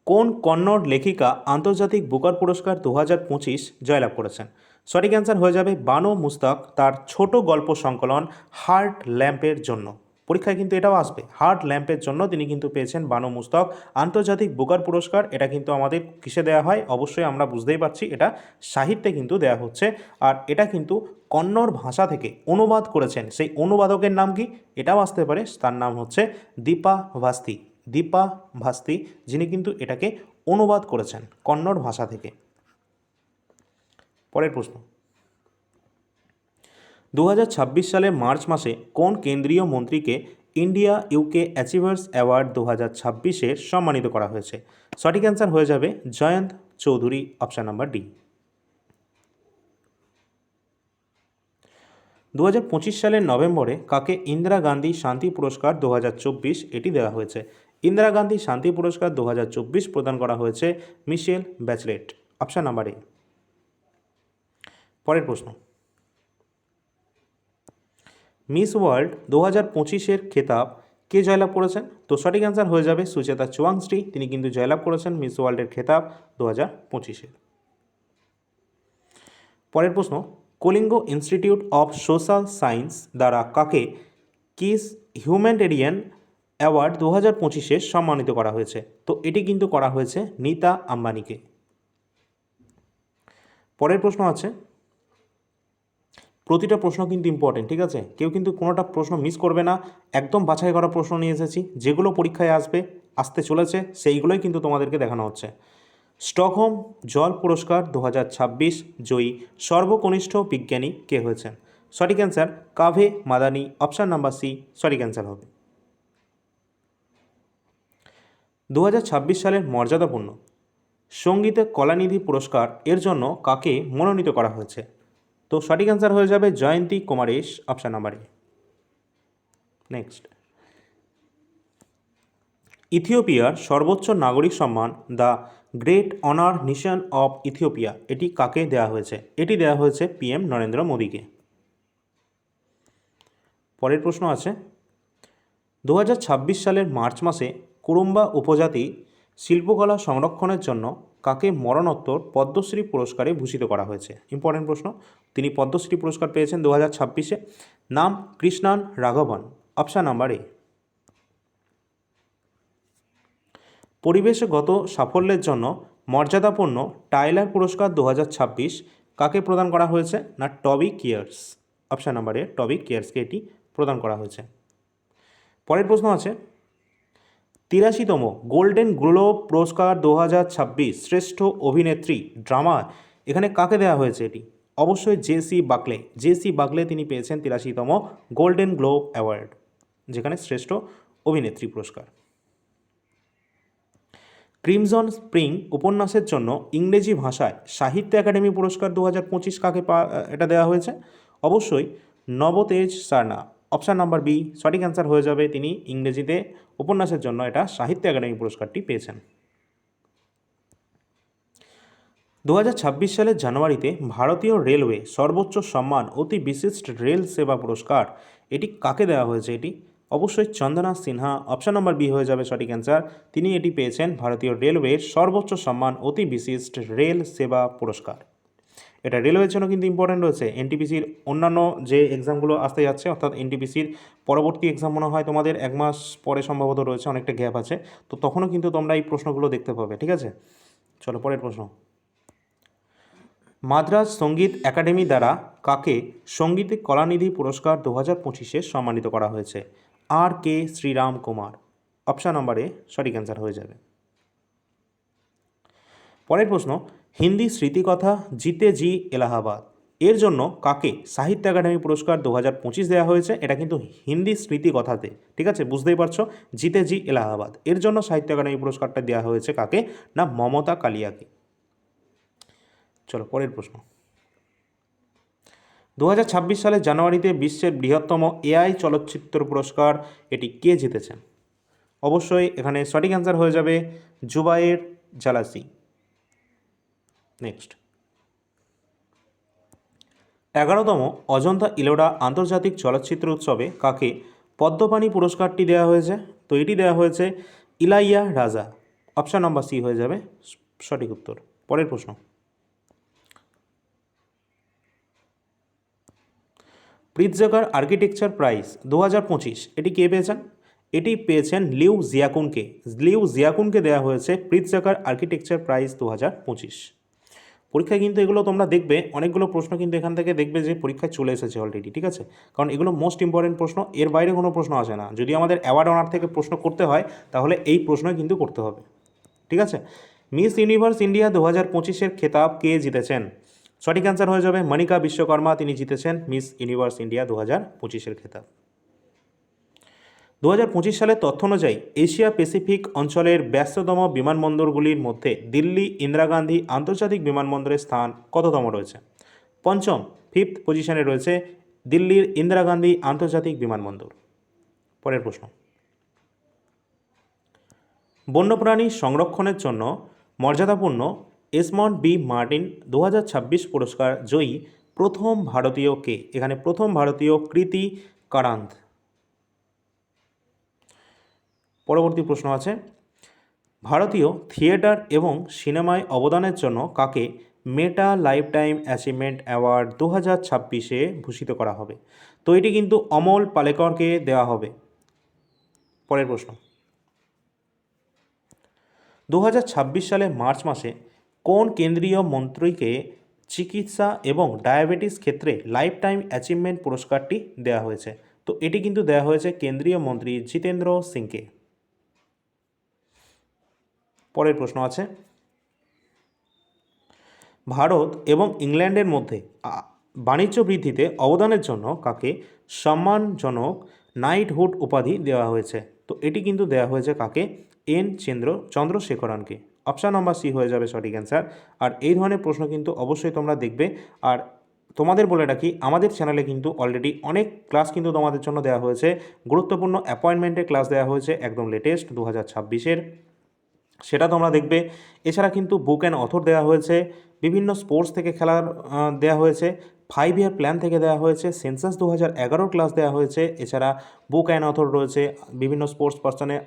কোন কন্নড় লেখিকা আন্তর্জাতিক বুকার পুরস্কার 2025 জয়লাভ করেছেন? সঠিক অ্যান্সার হয়ে যাবে বানো মুস্তাক তার ছোট গল্প সংকলন হার্ট ল্যাম্পের জন্য। পরীক্ষায় কিন্তু এটাও আসবে, হার্ট ল্যাম্পের জন্য তিনি কিন্তু পেয়েছেন বানো মুস্তাক আন্তর্জাতিক বুকার পুরস্কার। এটা কিন্তু আমাদের কিসে দেওয়া হয়? অবশ্যই আমরা বুঝতেই পারছি এটা সাহিত্যে কিন্তু দেওয়া হচ্ছে। আর এটা কিন্তু কন্নড় ভাষা থেকে অনুবাদ করেছেন, সেই অনুবাদকের নাম কি? এটাও আসতে পারে, তার নাম হচ্ছে দীপা ভাস্তি। দীপা ভাস্তি যিনি কিন্তু এটাকে অনুবাদ করেছেন কন্নড় ভাষা থেকে। পরের প্রশ্ন, 2026 সালে মার্চ মাসে কোন কেন্দ্রীয় মন্ত্রীকে ইন্ডিয়া ইউকে অ্যাচিভার্স অ্যাওয়ার্ড 2026 সম্মানিত করা হয়েছে? সঠিক অ্যান্সার হয়ে যাবে Jayanta Chowdhury, option number D. 2025 সালের নভেম্বরে কাকে ইন্দিরা গান্ধী শান্তি পুরস্কার 2024 এটি দেওয়া হয়েছে? ইন্দিরা গান্ধী শান্তি পুরস্কার 2024 প্রদান করা হয়েছে মিশেল ব্যাচলেট, অপশান নাম্বার এ। পরের প্রশ্ন, মিস ওয়ার্ল্ড 2025 খেতাব কে জয়লাভ করেছেন? তো সঠিক অ্যান্সার হয়ে যাবে সুচেতা চুয়াংশ্রী, তিনি কিন্তু জয়লাভ করেছেন মিস ওয়ার্ল্ডের খেতাব 2025। পরের প্রশ্ন, Kalinga institute of social science দ্বারা কাকে কিস হিউম্যানিটেরিয়ান অ্যাওয়ার্ড 2025 সম্মানিত করা হয়েছে? তো এটি কিন্তু করা হয়েছে নীতা আম্বানিকে। পরের প্রশ্ন আছে, প্রতিটা প্রশ্ন কিন্তু ইম্পর্টেন্ট, ঠিক আছে? কেউ কিন্তু কোনোটা প্রশ্ন মিস করবে না, একদম বাছাই করা প্রশ্ন নিয়ে এসেছি, যেগুলো পরীক্ষায় আসতে চলেছে সেইগুলোই কিন্তু তোমাদেরকে দেখানো হচ্ছে। স্টকহোম জল পুরস্কার 2026 জয়ী সর্বকনিষ্ঠ বিজ্ঞানী কে হয়েছেন? সঠিক answer Kaveh Madani, option number C সঠিক অ্যান্সার হবে। 2026 সালের মর্যাদাপূর্ণ সঙ্গীতে কলানিধি পুরস্কার এর জন্য কাকে মনোনীত করা হয়েছে? তো সঠিক অ্যান্সার হয়ে যাবে Jayanthi Kumaresh, option number A. Next, ইথিওপিয়ার সর্বোচ্চ নাগরিক সম্মান the great honour Nishan of Ethiopia এটি কাকে দেওয়া হয়েছে? এটি দেওয়া হয়েছে PM নরেন্দ্র মোদীকে। পরের প্রশ্ন আছে, 2026 সালের মার্চ মাসে কুরুম্বা উপজাতি শিল্পকলা সংরক্ষণের জন্য কাকে মরণোত্তর পদ্মশ্রী পুরস্কারে ভূষিত করা হয়েছে? ইম্পর্টেন্ট প্রশ্ন, তিনি পদ্মশ্রী পুরস্কার পেয়েছেন 2026-এ, নাম কৃষ্ণান রাঘবন, অপশান নাম্বার এ। পরিবেশগত সাফল্যের জন্য মর্যাদাপূর্ণ টাইলার পুরস্কার 2026 কাকে প্রদান করা হয়েছে? না টবি কেয়ার্স, অপশান নাম্বার এ টবি কেয়ার্সকে এটি প্রদান করা হয়েছে। পরের প্রশ্ন আছে, 83তম গোল্ডেন গ্লোব পুরস্কার 2026 শ্রেষ্ঠ অভিনেত্রী ড্রামা এখানে কাকে দেওয়া হয়েছে? এটি অবশ্যই জেসি বাকলে, জেসি বাকলে তিনি পেয়েছেন 83তম গোল্ডেন গ্লোব অ্যাওয়ার্ড, যেখানে শ্রেষ্ঠ অভিনেত্রী পুরস্কার। ক্রিমজন স্প্রিং উপন্যাসের জন্য ইংরেজি ভাষায় সাহিত্য একাডেমি পুরস্কার 2025 কাকে এটা দেওয়া হয়েছে? অবশ্যই Navtej Sarna, option number B সঠিক অ্যান্সার হয়ে যাবে, তিনি ইংরেজিতে উপন্যাসের জন্য এটা সাহিত্য একাডেমি পুরস্কারটি পেয়েছেন। 2026 সালের জানুয়ারিতে ভারতীয় রেলওয়ে সর্বোচ্চ সম্মান অতি বিশিষ্ট রেল সেবা পুরস্কার এটি কাকে দেওয়া হয়েছে? এটি অবশ্যই চন্দনা সিনহা, অপশান নম্বর বি হয়ে যাবে সঠিক অ্যান্সার, তিনি এটি পেয়েছেন ভারতীয় রেলওয়ের সর্বোচ্চ সম্মান অতি বিশিষ্ট রেল সেবা পুরস্কার। এটা রেলওয়ের জন্য কিন্তু ইম্পর্টেন্ট রয়েছে। এনটিপিসির অন্যান্য যে এক্সামগুলো আসতে যাচ্ছে, অর্থাৎ এনটিপিসির পরবর্তী এক্সাম মনে হয় তোমাদের 1 মাস পরে সম্ভবত রয়েছে, অনেকটা গ্যাপ আছে, তো তখনও কিন্তু তোমরা এই প্রশ্নগুলো দেখতে পাবে, ঠিক আছে? চলো পরের প্রশ্ন, মাদ্রাজ সঙ্গীত একাডেমি দ্বারা কাকে সঙ্গীতে কলানিধি পুরস্কার 2025 সম্মানিত করা হয়েছে? আর কে শ্রীরাম কুমার, অপশান নম্বরে সঠিক অ্যান্সার হয়ে যাবে। পরের প্রশ্ন, হিন্দি স্মৃতিকথা জিতে জি এলাহাবাদ এর জন্য কাকে সাহিত্য একাডেমি পুরস্কার 2025 দেওয়া হয়েছে? এটা কিন্তু হিন্দি স্মৃতিকথাতে, ঠিক আছে, বুঝতেই পারছো, জিতে জি এলাহাবাদ এর জন্য সাহিত্য একাডেমি পুরস্কারটা দেওয়া হয়েছে কাকে? না মমতা কালিয়াকে। চলো পরের প্রশ্ন, 2026 সালের জানুয়ারিতে বিশ্বের বৃহত্তম এআই চলচ্চিত্র পুরস্কার এটি কে জিতেছেন? অবশ্যই এখানে সঠিক অ্যান্সার হয়ে যাবে জুবায়ের জালাসি। নেক্সট, 11তম অজন্তা ইলোরা আন্তর্জাতিক চলচ্চিত্র উৎসবে কাকে পদ্মপাণি পুরস্কারটি দেওয়া হয়েছে? তো এটি দেওয়া হয়েছে ইলাইয়া রাজা, অপশান নাম্বার সি হয়ে যাবে সঠিক উত্তর। পরের প্রশ্ন, প্রিৎজগার আর্কিটেকচার প্রাইজ 2025 এটি কে পেয়েছেন? এটি পেয়েছেন লিউ জিয়াকুনকে। লিউ জিয়াকুনকে দেওয়া হয়েছে প্রিৎজগার আর্কিটেকচার প্রাইজ 2025। পরীক্ষায় কিন্তু এগুলো তোমরা দেখবে, অনেকগুলো প্রশ্ন কিন্তু এখান থেকে দেখবে যে পরীক্ষায় চলে এসেছে অলরেডি, ঠিক আছে? কারণ এগুলো মোস্ট ইম্পর্টেন্ট প্রশ্ন, এর বাইরে কোনো প্রশ্ন আসে না। যদি আমাদের অ্যাওয়ার্ড অনার থেকে প্রশ্ন করতে হয় তাহলে এই প্রশ্নই কিন্তু করতে হবে, ঠিক আছে? মিস ইউনিভার্স ইন্ডিয়া 2025-এর খেতাব কে জিতেছেন? সঠিক অ্যান্সার হয়ে যাবে মনিকা বিশ্বকর্মা, তিনি জিতেছেন মিস ইউনিভার্স ইন্ডিয়া 2025-এর খেতাব। 2025 সালের তথ্য অনুযায়ী এশিয়া প্যাসিফিক অঞ্চলের ব্যস্ততম বিমানবন্দরগুলির মধ্যে দিল্লি ইন্দিরা গান্ধী আন্তর্জাতিক বিমানবন্দরের স্থান কততম রয়েছে? পঞ্চম, 5th পজিশনে রয়েছে দিল্লির ইন্দিরা গান্ধী আন্তর্জাতিক বিমানবন্দর। পরের প্রশ্ন, বন্যপ্রাণী সংরক্ষণের জন্য মর্যাদাপূর্ণ এসমন্ড বি মার্টিন 2026 পুরস্কার জয়ী প্রথম ভারতীয় কে? এখানে প্রথম ভারতীয় কৃতি কারান্ত। পরবর্তী প্রশ্ন আছে, ভারতীয় থিয়েটার এবং সিনেমায় অবদানের জন্য কাকে মেটা লাইফটাইম অ্যাচিভমেন্ট অ্যাওয়ার্ড 2026-এ ভূষিত করা হবে? তো এটি কিন্তু অমল পালেকরকে দেওয়া হবে। পরের প্রশ্ন, 2026 সালে মার্চ মাসে কোন কেন্দ্রীয় মন্ত্রীকে চিকিৎসা এবং ডায়াবেটিস ক্ষেত্রে লাইফ টাইম অ্যাচিভমেন্ট পুরস্কারটি দেওয়া হয়েছে? তো এটি কিন্তু দেওয়া হয়েছে কেন্দ্রীয় মন্ত্রী জিতেন্দ্র সিংকে। পরের প্রশ্ন আছে, ভারত এবং ইংল্যান্ডের মধ্যে বাণিজ্য বৃদ্ধিতে অবদানের জন্য কাকে সম্মানজনক নাইটহুড উপাধি দেওয়া হয়েছে? তো এটি কিন্তু দেওয়া হয়েছে কাকে? এন চন্দ্রশেখরনকে। অপশান নাম্বার সি হয়ে যাবে সঠিক অ্যান্সার। আর এই ধরনের প্রশ্ন কিন্তু অবশ্যই তোমরা দেখবে। আর তোমাদের বলে রাখি, আমাদের চ্যানেলে কিন্তু অলরেডি অনেক ক্লাস কিন্তু তোমাদের জন্য দেওয়া হয়েছে। গুরুত্বপূর্ণ অ্যাপয়েন্টমেন্টের ক্লাস দেওয়া হয়েছে একদম লেটেস্ট 2026-এর, সেটা তোমরা দেখবে। এছাড়া কিন্তু বুক অ্যান্ড অথর দেওয়া হয়েছে, বিভিন্ন স্পোর্টস থেকে খেলার দেওয়া হয়েছে, 5 ইয়ার প্ল্যান থেকে দেওয়া হয়েছে, সেন্সাস 2011 ক্লাস দেওয়া হয়েছে। এছাড়া বুক অ্যান্ড অথর রয়েছে, বিভিন্ন স্পোর্টস পার্সনের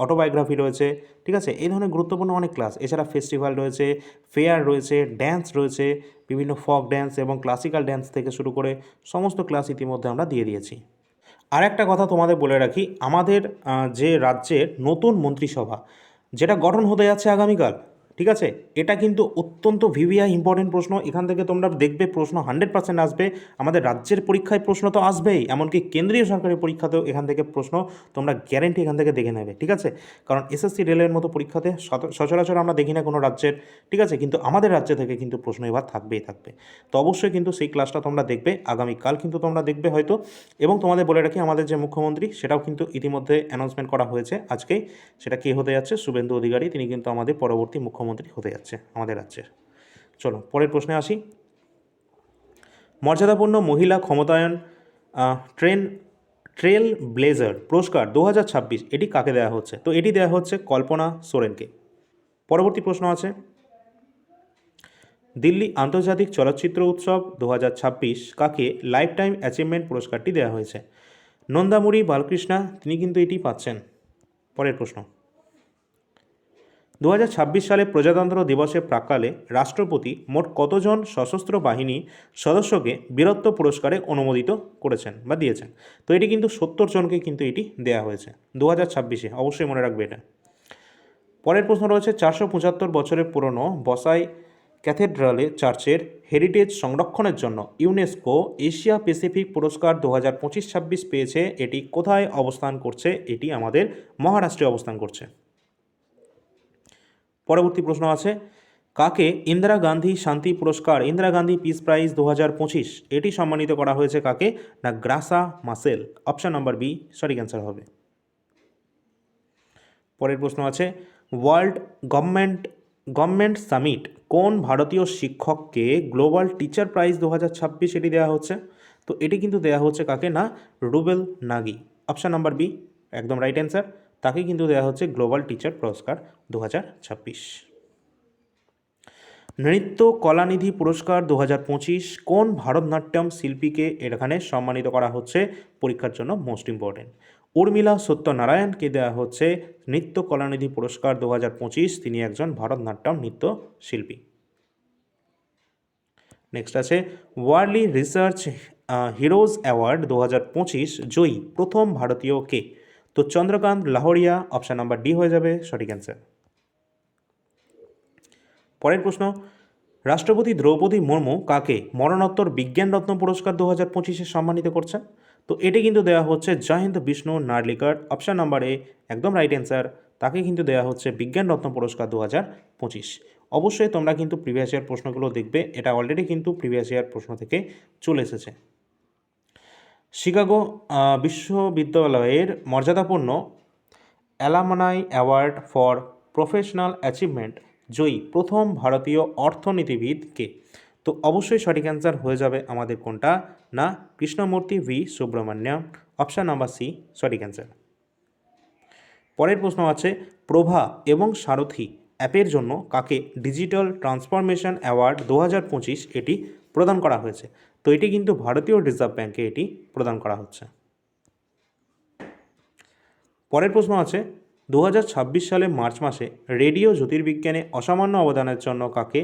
অটোবায়োগ্রাফি রয়েছে, ঠিক আছে? এই ধরনের গুরুত্বপূর্ণ অনেক ক্লাস। এছাড়া ফেস্টিভ্যাল রয়েছে, ফেয়ার রয়েছে, ড্যান্স রয়েছে, বিভিন্ন ফক ড্যান্স এবং ক্লাসিক্যাল ড্যান্স থেকে শুরু করে সমস্ত ক্লাস ইতিমধ্যে আমরা দিয়ে দিয়েছি। আর একটা কথা তোমাদের বলে রাখি, আমাদের যে রাজ্যের নতুন মন্ত্রিসভা যেটা গঠন হতে যাচ্ছে আগামীকাল, ঠিক আছে? এটা কিন্তু অত্যন্ত ভিভিআই ইম্পর্টেন্ট প্রশ্ন। এখান থেকে তোমরা দেখবে প্রশ্ন 100% আসবে। আমাদের রাজ্যের পরীক্ষায় প্রশ্ন তো আসবেই, এমনকি কেন্দ্রীয় সরকারের পরীক্ষাতেও এখান থেকে প্রশ্ন তোমরা গ্যারেন্টি এখান থেকে দেখে নেবে, ঠিক আছে? কারণ এসএসসি রেলের মতো পরীক্ষাতে সচরাচর আমরা দেখি না কোনো রাজ্যের, ঠিক আছে? কিন্তু আমাদের রাজ্য থেকে কিন্তু প্রশ্ন এবার থাকবেই থাকবে। তো অবশ্যই কিন্তু সেই ক্লাসটা তোমরা দেখবে আগামীকাল, কিন্তু তোমরা দেখবে হয়তো। এবং তোমাদের বলে রাখি, আমাদের যে মুখ্যমন্ত্রী সেটাও কিন্তু ইতিমধ্যে অ্যানাউন্সমেন্ট করা হয়েছে আজকেই। সেটা কে হতে যাচ্ছে? শুভেন্দু অধিকারী, তিনি কিন্তু আমাদের পরবর্তী মুখ্যমন্ত্রী হতে যাচ্ছে আমাদের রাজ্যের। চলো পরের প্রশ্নে আসি। মর্যাদাপূর্ণ মহিলা ক্ষমতায়ন ট্রেল ব্লেজার পুরস্কার 2026 এটি কাকে দেওয়া হচ্ছে? তো এটি দেওয়া হচ্ছে কল্পনা সোরেনকে। পরবর্তী প্রশ্ন আছে, দিল্লি আন্তর্জাতিক চলচ্চিত্র উৎসব 2026 কাকে লাইফ টাইম অ্যাচিভমেন্ট পুরস্কারটি দেওয়া হয়েছে? নন্দামুরি বালকৃষ্ণা, তিনি কিন্তু এটি পাচ্ছেন। পরের প্রশ্ন, 2026 সালে প্রজাতন্ত্র দিবসের প্রাক্কালে রাষ্ট্রপতি মোট কতজন সশস্ত্র বাহিনী সদস্যকে বীরত্ব পুরস্কারে অনুমোদিত করেছেন বা দিয়েছেন? তো এটি কিন্তু 70 জনকে কিন্তু এটি দেওয়া হয়েছে 2026-এ, অবশ্যই মনে রাখবে এটা। পরের প্রশ্ন রয়েছে, 475 বছরের পুরনো বসাই ক্যাথেড্রালে চার্চের হেরিটেজ সংরক্ষণের জন্য ইউনেস্কো এশিয়া প্যাসিফিক পুরস্কার 2025-26 পেয়েছে। এটি কোথায় অবস্থান করছে? এটি আমাদের মহারাষ্ট্রে অবস্থান করছে। পরবর্তী প্রশ্ন আছে, কাকে ইন্দিরা গান্ধী শান্তি পুরস্কার, ইন্দিরা গান্ধী পিস প্রাইজ 2025 এটি সম্মানিত করা হয়েছে? কাকে না Graca Machel. Option number B সঠিক অ্যান্সার হবে। পরের প্রশ্ন আছে, ওয়ার্ল্ড গভর্নমেন্ট সামিট কোন ভারতীয় শিক্ষককে গ্লোবাল টিচার প্রাইজ 2026 এটি দেওয়া হচ্ছে? তো এটি কিন্তু দেওয়া হচ্ছে কাকে না রুবেল নাগি। অপশান নাম্বার বি একদম রাইট অ্যান্সার, তাকে কিন্তু দেওয়া হচ্ছে গ্লোবাল টিচার পুরস্কার 2026। নৃত্য কলানিধি পুরস্কার 2025 কোন ভারতনাট্যম শিল্পীকে এখানে সম্মানিত করা হচ্ছে? পরীক্ষার জন্য মোস্ট ইম্পর্টেন্ট। উর্মিলা সত্যনারায়ণকে দেওয়া হচ্ছে নৃত্য কলানিধি পুরস্কার 2025। তিনি একজন ভারতনাট্যম নৃত্যশিল্পী। নেক্সট আছে ওয়ার্লি রিসার্চ হিরোজ অ্যাওয়ার্ড 2025 জয়ী প্রথম ভারতীয় কে? তো Chandrakant Lahoria, option number D হয়ে যাবে সঠিক অ্যান্সার। পরের প্রশ্ন, রাষ্ট্রপতি দ্রৌপদী মুর্মু কাকে মরণোত্তর বিজ্ঞান রত্ন পুরস্কার 2025 সম্মানিত করছেন? তো এটি কিন্তু দেওয়া হচ্ছে Jayant Vishnu Narlikar, option number A একদম রাইট অ্যান্সার। তাকে কিন্তু দেওয়া হচ্ছে বিজ্ঞান রত্ন পুরস্কার 2025। অবশ্যই তোমরা কিন্তু প্রিভিয়াস ইয়ার প্রশ্নগুলো দেখবে, এটা অলরেডি কিন্তু প্রিভিয়াস ইয়ার প্রশ্ন থেকে চলে এসেছে। শিকাগো বিশ্ববিদ্যালয়ের মর্যাদাপূর্ণ alumni award for professional achievement জয়ী প্রথম ভারতীয় অর্থনীতিবিদ কে? তো অবশ্যই সঠিক অ্যান্সার হয়ে যাবে আমাদের কোনটা না Krishnamurthy V Subramanian, option number C সঠিক অ্যান্সার। পরের প্রশ্ন আছে প্রভা এবং সারথি অ্যাপের জন্য কাকে ডিজিটাল ট্রান্সফরমেশন অ্যাওয়ার্ড 2025 এটি প্রদান করা হয়েছে? তো এটি কিন্তু ভারতীয় রিজার্ভ ব্যাঙ্কে এটি প্রদান করা হচ্ছে। পরের প্রশ্ন আছে 2026 সালে মার্চ মাসে রেডিও জ্যোতির্বিজ্ঞানে অসামান্য অবদানের জন্য কাকে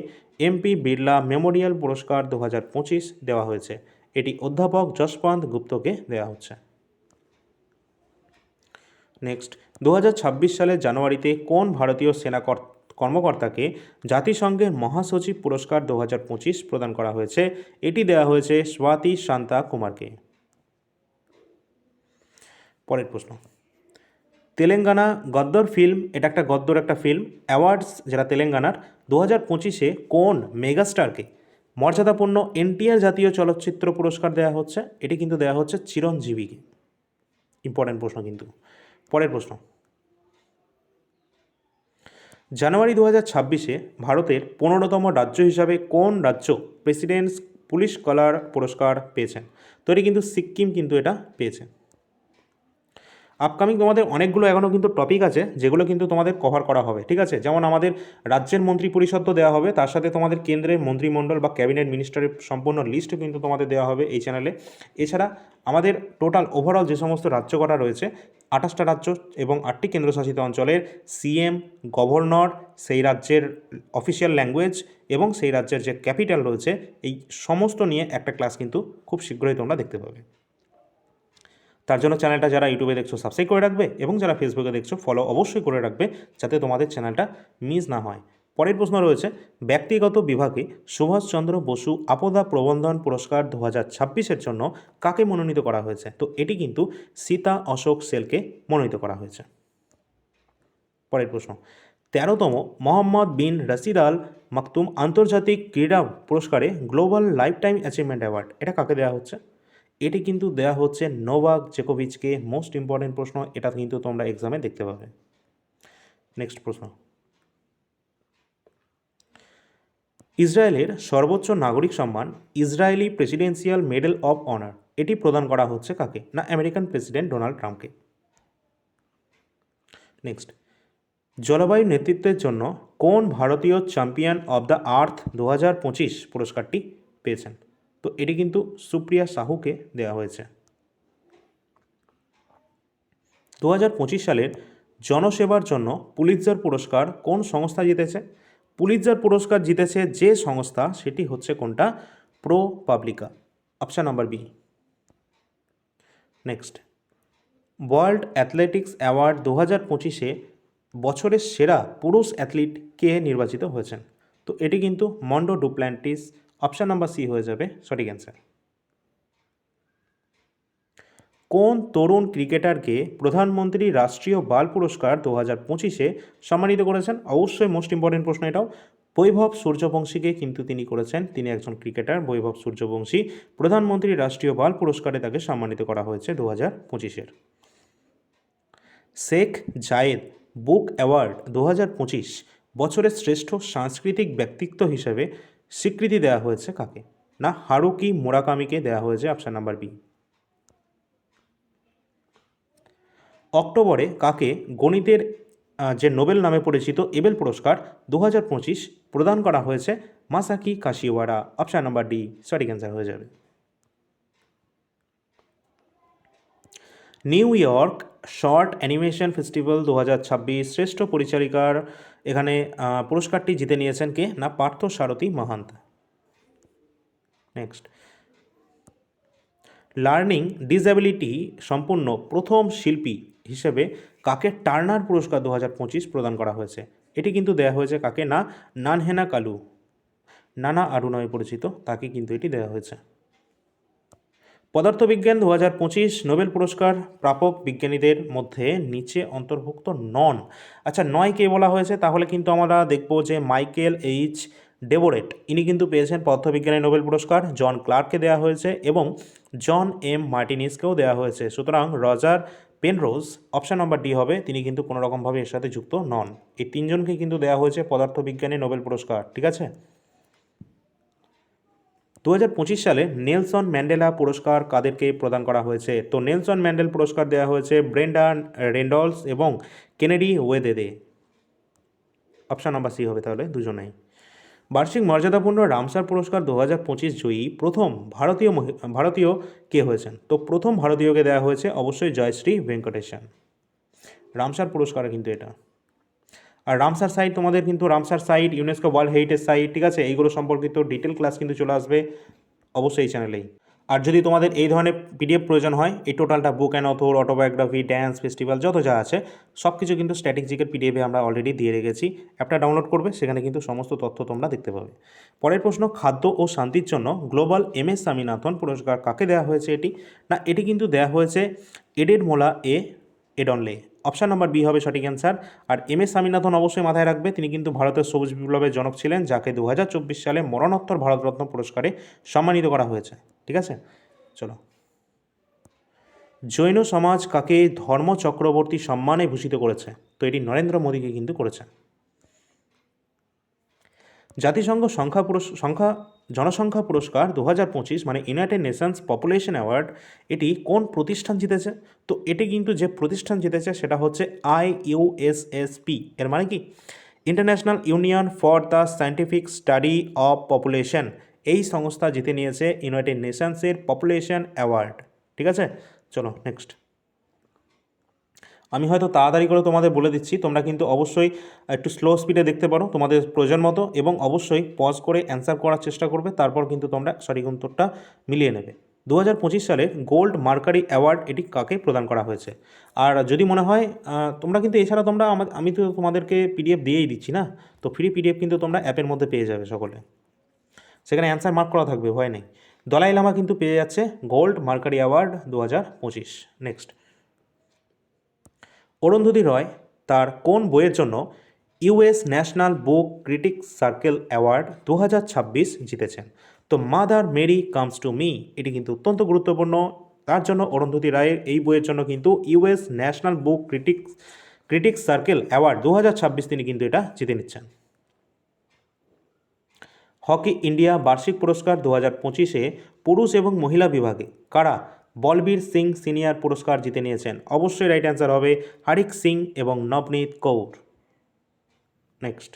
এমপি বিড়লা মেমোরিয়াল পুরস্কার 2025 দেওয়া হয়েছে? এটি অধ্যাপক যশবন্ত গুপ্তকে দেওয়া হচ্ছে। নেক্সট 2026 সালের জানুয়ারিতে কোন ভারতীয় সেনা কর্মকর্তাকে জাতিসংঘের মহাসচিব পুরস্কার 2025 প্রদান করা হয়েছে? এটি দেওয়া হয়েছে স্বাতি শান্তা কুমারকে। পরের প্রশ্ন, তেলেঙ্গানা গদ্দর ফিল্ম, এটা একটা গদ্দর একটা ফিল্ম অ্যাওয়ার্ডস যেটা তেলেঙ্গানার 2025 কোন মেগাস্টারকে মর্যাদাপূর্ণ এনটিআর জাতীয় চলচ্চিত্র পুরস্কার দেওয়া হচ্ছে? এটি কিন্তু দেওয়া হচ্ছে চিরঞ্জীবীকে। ইম্পর্টেন্ট প্রশ্ন কিন্তু। পরের প্রশ্ন, জানুয়ারি 2026 ভারতের 15তম রাজ্য হিসাবে কোন রাজ্য প্রেসিডেন্টস পুলিশ কলার পুরস্কার পেয়েছেন? তো এটি কিন্তু সিক্কিম কিন্তু এটা পেয়েছে। আপকামিং তোমাদের অনেকগুলো এখনও কিন্তু টপিক আছে যেগুলো কিন্তু তোমাদের কভার করা হবে, ঠিক আছে? যেমন আমাদের রাজ্যের মন্ত্রী পরিষদ তো দেওয়া হবে, তার সাথে তোমাদের কেন্দ্রের মন্ত্রিমণ্ডল বা ক্যাবিনেট মিনিস্টারের সম্পূর্ণ লিস্টও কিন্তু তোমাদের দেওয়া হবে এই চ্যানেলে। এছাড়া আমাদের টোটাল ওভারঅল যে সমস্ত রাজ্য কটা রয়েছে 28টা রাজ্য এবং 8টি কেন্দ্রশাসিত অঞ্চলের সিএম, গভর্নর, সেই রাজ্যের অফিসিয়াল ল্যাঙ্গুয়েজ এবং সেই রাজ্যের যে ক্যাপিটাল রয়েছে, এই সমস্ত নিয়ে একটা ক্লাস কিন্তু খুব শীঘ্রই তোমরা দেখতে পাবে। তার জন্য চ্যানেলটা যারা ইউটিউবে দেখছো সাবস্ক্রাইব করে রাখবে এবং যারা ফেসবুকে দেখছো ফলো অবশ্যই করে রাখবে যাতে তোমাদের চ্যানেলটা মিস না হয়। পরের প্রশ্ন রয়েছে ব্যক্তিগত বিভাগে সুভাষচন্দ্র বসু আপদা প্রবন্ধন পুরস্কার 2026 জন্য কাকে মনোনীত করা হয়েছে? তো এটি কিন্তু সীতা অশোক সেলকে মনোনীত করা হয়েছে। পরের প্রশ্ন 13তম মোহাম্মদ বিন রশিদ আল মাকতুম আন্তর্জাতিক ক্রীড়া পুরস্কারে global life time achievement award এটা কাকে দেওয়া হচ্ছে? এটি কিন্তু দেওয়া হচ্ছে নোভাক জোকোভিচকে। মোস্ট ইম্পর্টেন্ট প্রশ্ন, এটা কিন্তু তোমরা এক্সামে দেখতে পাবে। নেক্সট প্রশ্ন, ইসরায়েলের সর্বোচ্চ নাগরিক সম্মান Israeli presidential medal of honour এটি প্রদান করা হচ্ছে কাকে? না আমেরিকান প্রেসিডেন্ট ডোনাল্ড ট্রাম্পকে। নেক্সট, জলবায়ু নেতৃত্বের জন্য কোন ভারতীয় চ্যাম্পিয়ন অব দ্য আর্থ 2025 পুরস্কারটি পেয়েছেন? তো এটি কিন্তু সুপ্রিয়া সাহুকে দেওয়া হয়েছে। 2025 সালের জনসেবার জন্য পুলিৎজার পুরস্কার কোন সংস্থা জিতেছে? পুলিৎজার পুরস্কার জিতেছে যে সংস্থা, সেটি হচ্ছে কোনটা? ProPublica, option number B. Next, world athletics award 2025 বছরের সেরা পুরুষ অ্যাথলিট কে নির্বাচিত হয়েছেন? তো এটি কিন্তু মন্ডো ডুপ্ল্যান্টিস, অপশান নাম্বার সি হয়ে যাবে সঠিক অ্যান্সার। কোন তরুণ ক্রিকেটারকে প্রধানমন্ত্রী রাষ্ট্রীয় বাল পুরস্কার 2025 সম্মানিত করেছেন? অবশ্যই মোস্ট ইম্পর্টেন্ট প্রশ্ন এটাও। বৈভব সূর্যবংশীকে কিন্তু তিনি করেছেন। তিনি একজন ক্রিকেটার বৈভব সূর্যবংশী। প্রধানমন্ত্রী রাষ্ট্রীয় বাল পুরস্কারে তাকে সম্মানিত করা হয়েছে 2025। শেখ জায়েদ বুক অ্যাওয়ার্ড 2025 বছরের শ্রেষ্ঠ সাংস্কৃতিক ব্যক্তিত্ব হিসেবে স্বীকৃতি দেওয়া হয়েছে কাকে? না হারুকি মুরাকামিকে দেওয়া হয়েছে, অপশান নাম্বার বি। অক্টোবরে কাকে গণিতের যে নোবেল নামে পরিচিত এবেল পুরস্কার 2025 প্রদান করা হয়েছে? মাসাকি কাশিওয়ারা, অপশান নাম্বার ডি সঠিক অ্যান্সার হয়ে যাবে। New York short animation festival 2026 শ্রেষ্ঠ পরিচালিকার এখানে পুরস্কারটি জিতে নিয়েছেন কে, না পার্থ সারথী মহান্ত। নেক্সট, লার্নিং ডিসএবিলিটি সম্পূর্ণ প্রথম শিল্পী হিসেবে কাকে টার্নার পুরস্কার 2025 প্রদান করা হয়েছে? এটি কিন্তু দেওয়া হয়েছে কাকে, না নানহেনা কালু, নানা আরু নামে পরিচিত, তাকে কিন্তু এটি দেওয়া হয়েছে। পদার্থবিজ্ঞান 2025 নোবেল পুরস্কার প্রাপক বিজ্ঞানীদের মধ্যে নিচে অন্তর্ভুক্ত নন। আচ্ছা, নয় কে বলা হয়েছে? তাহলে কিন্তু আমরা দেখব যে মাইকেল এইচ ডেবোরেট, ইনি কিন্তু পেয়েছেন পদার্থবিজ্ঞানে নোবেল পুরস্কার। জন ক্লার্ককে দেওয়া হয়েছে এবং জন এম মার্টিনিসকেও দেওয়া হয়েছে। সুতরাং Roger Penrose, option number D হবে, তিনি কিন্তু কোনো রকমভাবে এর সাথে যুক্ত নন। এই তিনজনকে কিন্তু দেওয়া হয়েছে পদার্থবিজ্ঞানে নোবেল পুরস্কার, ঠিক আছে। 2025 সালে নেলসন ম্যান্ডেলা পুরস্কার কাদেরকে প্রদান করা হয়েছে? তো নেলসন ম্যান্ডেল পুরস্কার দেওয়া হয়েছে ব্রেন্ডান রেন্ডলস এবং কেনেডি ওয়েদেদে। অপশান নাম্বার সি হবে তাহলে, দুজনেই। বার্ষিক মর্যাদাপূর্ণ রামসার পুরস্কার 2025 জয়ী প্রথম ভারতীয় কে হয়েছেন? তো প্রথম ভারতীয়কে দেওয়া হয়েছে অবশ্যই জয়শ্রী ভেঙ্কটেশন। রামসার পুরস্কার কিন্তু এটা। আর রামসার সাইট, তোমাদের কিন্তু Ramsar site UNESCO world heritage site, ঠিক আছে, এইগুলো সম্পর্কিত ডিটেল ক্লাস কিন্তু চলে আসবে অবশ্যই এই চ্যানেলেই। আর যদি তোমাদের এই ধরনের পিডিএফ প্রয়োজন হয়, এই টোটালটা book and author, autobiography, dance, festival, যত যা আছে সব কিছু কিন্তু স্ট্যাটিক জিকের পিডিএফে আমরা অলরেডি দিয়ে রেখেছি। অ্যাপটা ডাউনলোড করবে, সেখানে কিন্তু সমস্ত তথ্য তোমরা দেখতে পাবে। পরের প্রশ্ন, খাদ্য ও শান্তির জন্য গ্লোবাল MS স্বামীনাথন পুরস্কার কাকে দেওয়া হয়েছে? এটি কিন্তু দেওয়া হয়েছে এডেড মোলা এডনলে। অপশান নাম্বার বি হবে সঠিক অ্যান্সার। আর MS স্বামীনাথন অবশ্যই মাথায় রাখবে, তিনি কিন্তু ভারতের সবুজ বিপ্লবের জনক ছিলেন, যাকে 2024 সালে মরণোত্তর ভারতরত্ন পুরস্কারে সম্মানিত করা হয়েছে, ঠিক আছে। চলো, জৈন সমাজ কাকে ধর্ম চক্রবর্তী সম্মানে ভূষিত করেছে? তো এটি নরেন্দ্র মোদীকে কিন্তু করেছে। জাতিসংঘ জনসংখ্যা পুরস্কার 2025 মানে ইউনাইটেড নেশনস পপুলেশন অ্যাওয়ার্ড, এটি কোন প্রতিষ্ঠান জিতেছে? তো এটি কিন্তু যে প্রতিষ্ঠান জিতেছে সেটা হচ্ছে IUSSP। এর মানে কি, international union for the scientific study of population. এই সংস্থা জিতে নিয়েছে ইউনাইটেড নেশনসের পপুলেশন অ্যাওয়ার্ড, ঠিক আছে। চলো নেক্সট, আমি হয়তো তাড়াতাড়ি করে তোমাদের বলে দিচ্ছি, তোমরা কিন্তু অবশ্যই একটু স্লো স্পিডে দেখতে পারো তোমাদের প্রয়োজন মতো, এবং অবশ্যই পজ করে অ্যান্সার করার চেষ্টা করবে, তারপর কিন্তু তোমরা সঠিক উত্তরটা মিলিয়ে নেবে। 2025 সালে গোল্ড মার্কারি অ্যাওয়ার্ড, এটি কাকে প্রদান করা হয়েছে? আর যদি মনে হয় তোমরা কিন্তু এছাড়া তোমরা আমি তো তোমাদেরকে পিডিএফ দিয়েই দিচ্ছি না, তো ফ্রি পিডিএফ কিন্তু তোমরা অ্যাপের মধ্যে পেয়ে যাবে সকলে, সেখানে অ্যান্সার মার্ক করা থাকবে, ভয় নেই। দলাই লামা কিন্তু পেয়ে যাচ্ছে gold mercury award 2025। Next, Arundhati Roy তার কোন বইয়ের জন্য US national book critics circle award 2026 জিতেছেন? তো mother mary comes to me, এটি কিন্তু অত্যন্ত গুরুত্বপূর্ণ। তার জন্য অরুন্ধতী রায়ের এই বইয়ের জন্য কিন্তু US national book critics circle award 2026 তিনি কিন্তু এটা জিতে নিচ্ছেন। হকি ইন্ডিয়া বার্ষিক পুরস্কার 2025-এ পুরুষ এবং মহিলা বিভাগে কারা বলবীর সিং সিনিয়র পুরস্কার জিতে নিয়েছেন? অবশ্যই রাইট অ্যান্সার হবে হারিক সিং এবং নবনীত Kaur. Next,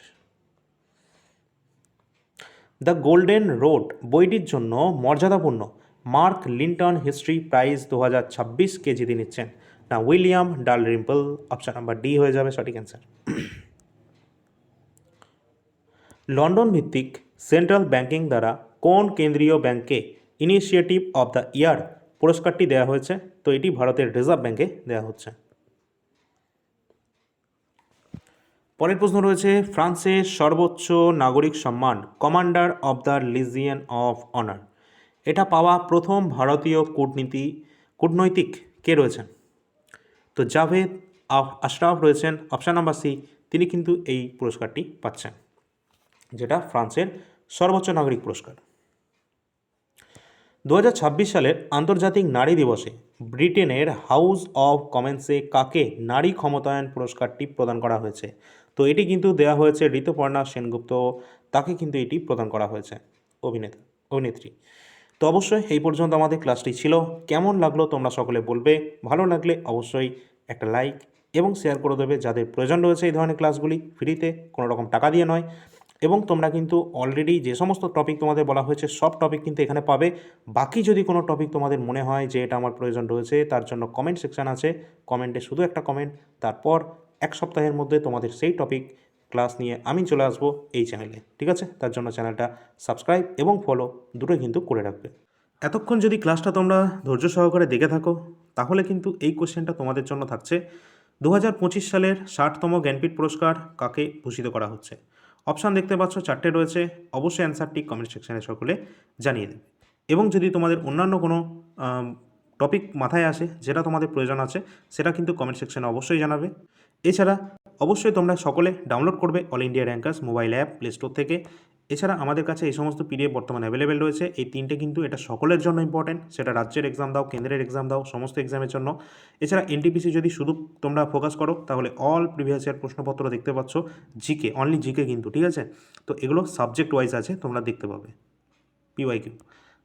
the golden road বইটির জন্য মর্যাদাপূর্ণ মার্ক লিন্টন হিস্ট্রি প্রাইজ 2026 কে জিতে নিচ্ছেন? না উইলিয়াম ডালরিম্পল। অপশান নাম্বার ডি হয়ে যাবে সঠিক অ্যান্সার। লন্ডন ভিত্তিক সেন্ট্রাল ব্যাংকিং দ্বারা কোন কেন্দ্রীয় ব্যাংকে ইনিশিয়েটিভ অব দ্য ইয়ার পুরস্কারটি দেওয়া হয়েছে? তো এটি ভারতের রিজার্ভ ব্যাংকে দেওয়া হচ্ছে। পরের প্রশ্ন রয়েছে, ফ্রান্সের সর্বোচ্চ নাগরিক সম্মান commander of the legion of honour, এটা পাওয়া প্রথম ভারতীয় কূটনৈতিক কে রয়েছেন? তো জাভেদ আশরাফ রয়েছেন। অপশান নাম্বার সি, তিনি কিন্তু এই পুরস্কারটি পাচ্ছেন, যেটা ফ্রান্সের সর্বোচ্চ নাগরিক পুরস্কার। 2026 সালের আন্তর্জাতিক নারী দিবসে ব্রিটেনের হাউস অব কমন্সে কাকে নারী ক্ষমতায়ন পুরস্কারটি প্রদান করা হয়েছে? তো এটি কিন্তু দেওয়া হয়েছে ঋতুপর্ণা সেনগুপ্ত, তাকে কিন্তু এটি প্রদান করা হয়েছে, অভিনেত্রী। তো অবশ্যই এই পর্যন্ত আমাদের ক্লাসটি ছিল। কেমন লাগলো তোমরা সকলে বলবে, ভালো লাগলে অবশ্যই একটা লাইক এবং শেয়ার করে দেবে যাদের প্রয়োজন রয়েছে এই ধরনের ক্লাসগুলি, ফ্রিতে, কোনো রকম টাকা দিয়ে নয়। এবং তোমরা কিন্তু অলরেডি যে সমস্ত টপিক তোমাদের বলা হয়েছে সব টপিক কিন্তু এখানে পাবে। বাকি যদি কোনো টপিক তোমাদের মনে হয় যে এটা আমার প্রয়োজন রয়েছে, তার জন্য কমেন্ট সেকশান আছে, কমেন্টে শুধু একটা কমেন্ট, তারপর 1 সপ্তাহের মধ্যে তোমাদের সেই টপিক ক্লাস নিয়ে আমি চলে আসবো এই চ্যানেলে, ঠিক আছে? তার জন্য চ্যানেলটা সাবস্ক্রাইব এবং ফলো দুটোই কিন্তু করে রাখবে। এতক্ষণ যদি ক্লাসটা তোমরা ধৈর্য সহকারে দেখে থাকো, তাহলে কিন্তু এই কোশ্চেনটা তোমাদের জন্য থাকছে, 2025 সালের 60তম জ্ঞানপীঠ পুরস্কার কাকে ভূষিত করা হচ্ছে? অপশান দেখতে পাচ্ছ 4টে রয়েছে, অবশ্যই অ্যান্সারটি কমেন্ট সেকশানে সকলে জানিয়ে দেবে। এবং যদি তোমাদের অন্যান্য কোনো টপিক মাথায় আসে যেটা তোমাদের প্রয়োজন আছে, সেটা কিন্তু কমেন্ট সেকশানে অবশ্যই জানাবে। এছাড়া অবশ্যই তোমরা সকলে ডাউনলোড করবে all India rankers mobile app play store থেকে। এছাড়া আমাদের কাছে এই সমস্ত পিডিএফ বর্তমানে অ্যাভেলেবেল রয়েছে। এই 3টে কিন্তু এটা সকলের জন্য ইম্পর্টেন্ট, সেটা রাজ্যের এক্সাম দাও, কেন্দ্রের এক্সাম দাও, সমস্ত এক্সামের জন্য। এছাড়া এনটিপিসি যদি শুধু তোমরা ফোকাস করো, তাহলে অল প্রিভিয়াস ইয়ার প্রশ্নপত্র দেখতে পাচ্ছ, জিকে, অনলি জিকে কিন্তু, ঠিক আছে? তো এগুলো সাবজেক্ট ওয়াইজ আছে, তোমরা দেখতে পাবে। পিওয়াইকিউ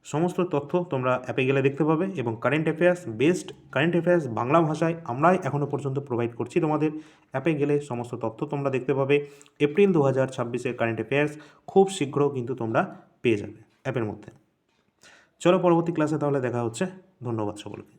সমস্ত তথ্য তোমরা অ্যাপে গেলে দেখতে পাবে। এবং current affairs, best current affairs Bangla ভাষায় আমরাই এখনও পর্যন্ত প্রোভাইড করছি তোমাদের। অ্যাপে গেলে সমস্ত তথ্য তোমরা দেখতে পাবে। এপ্রিল 2026-এর কারেন্ট অ্যাফেয়ার্স খুব শীঘ্র কিন্তু তোমরা পেয়ে যাবে অ্যাপের মধ্যে। চলো পরবর্তী ক্লাসে তাহলে দেখা হচ্ছে। ধন্যবাদ সকলকে।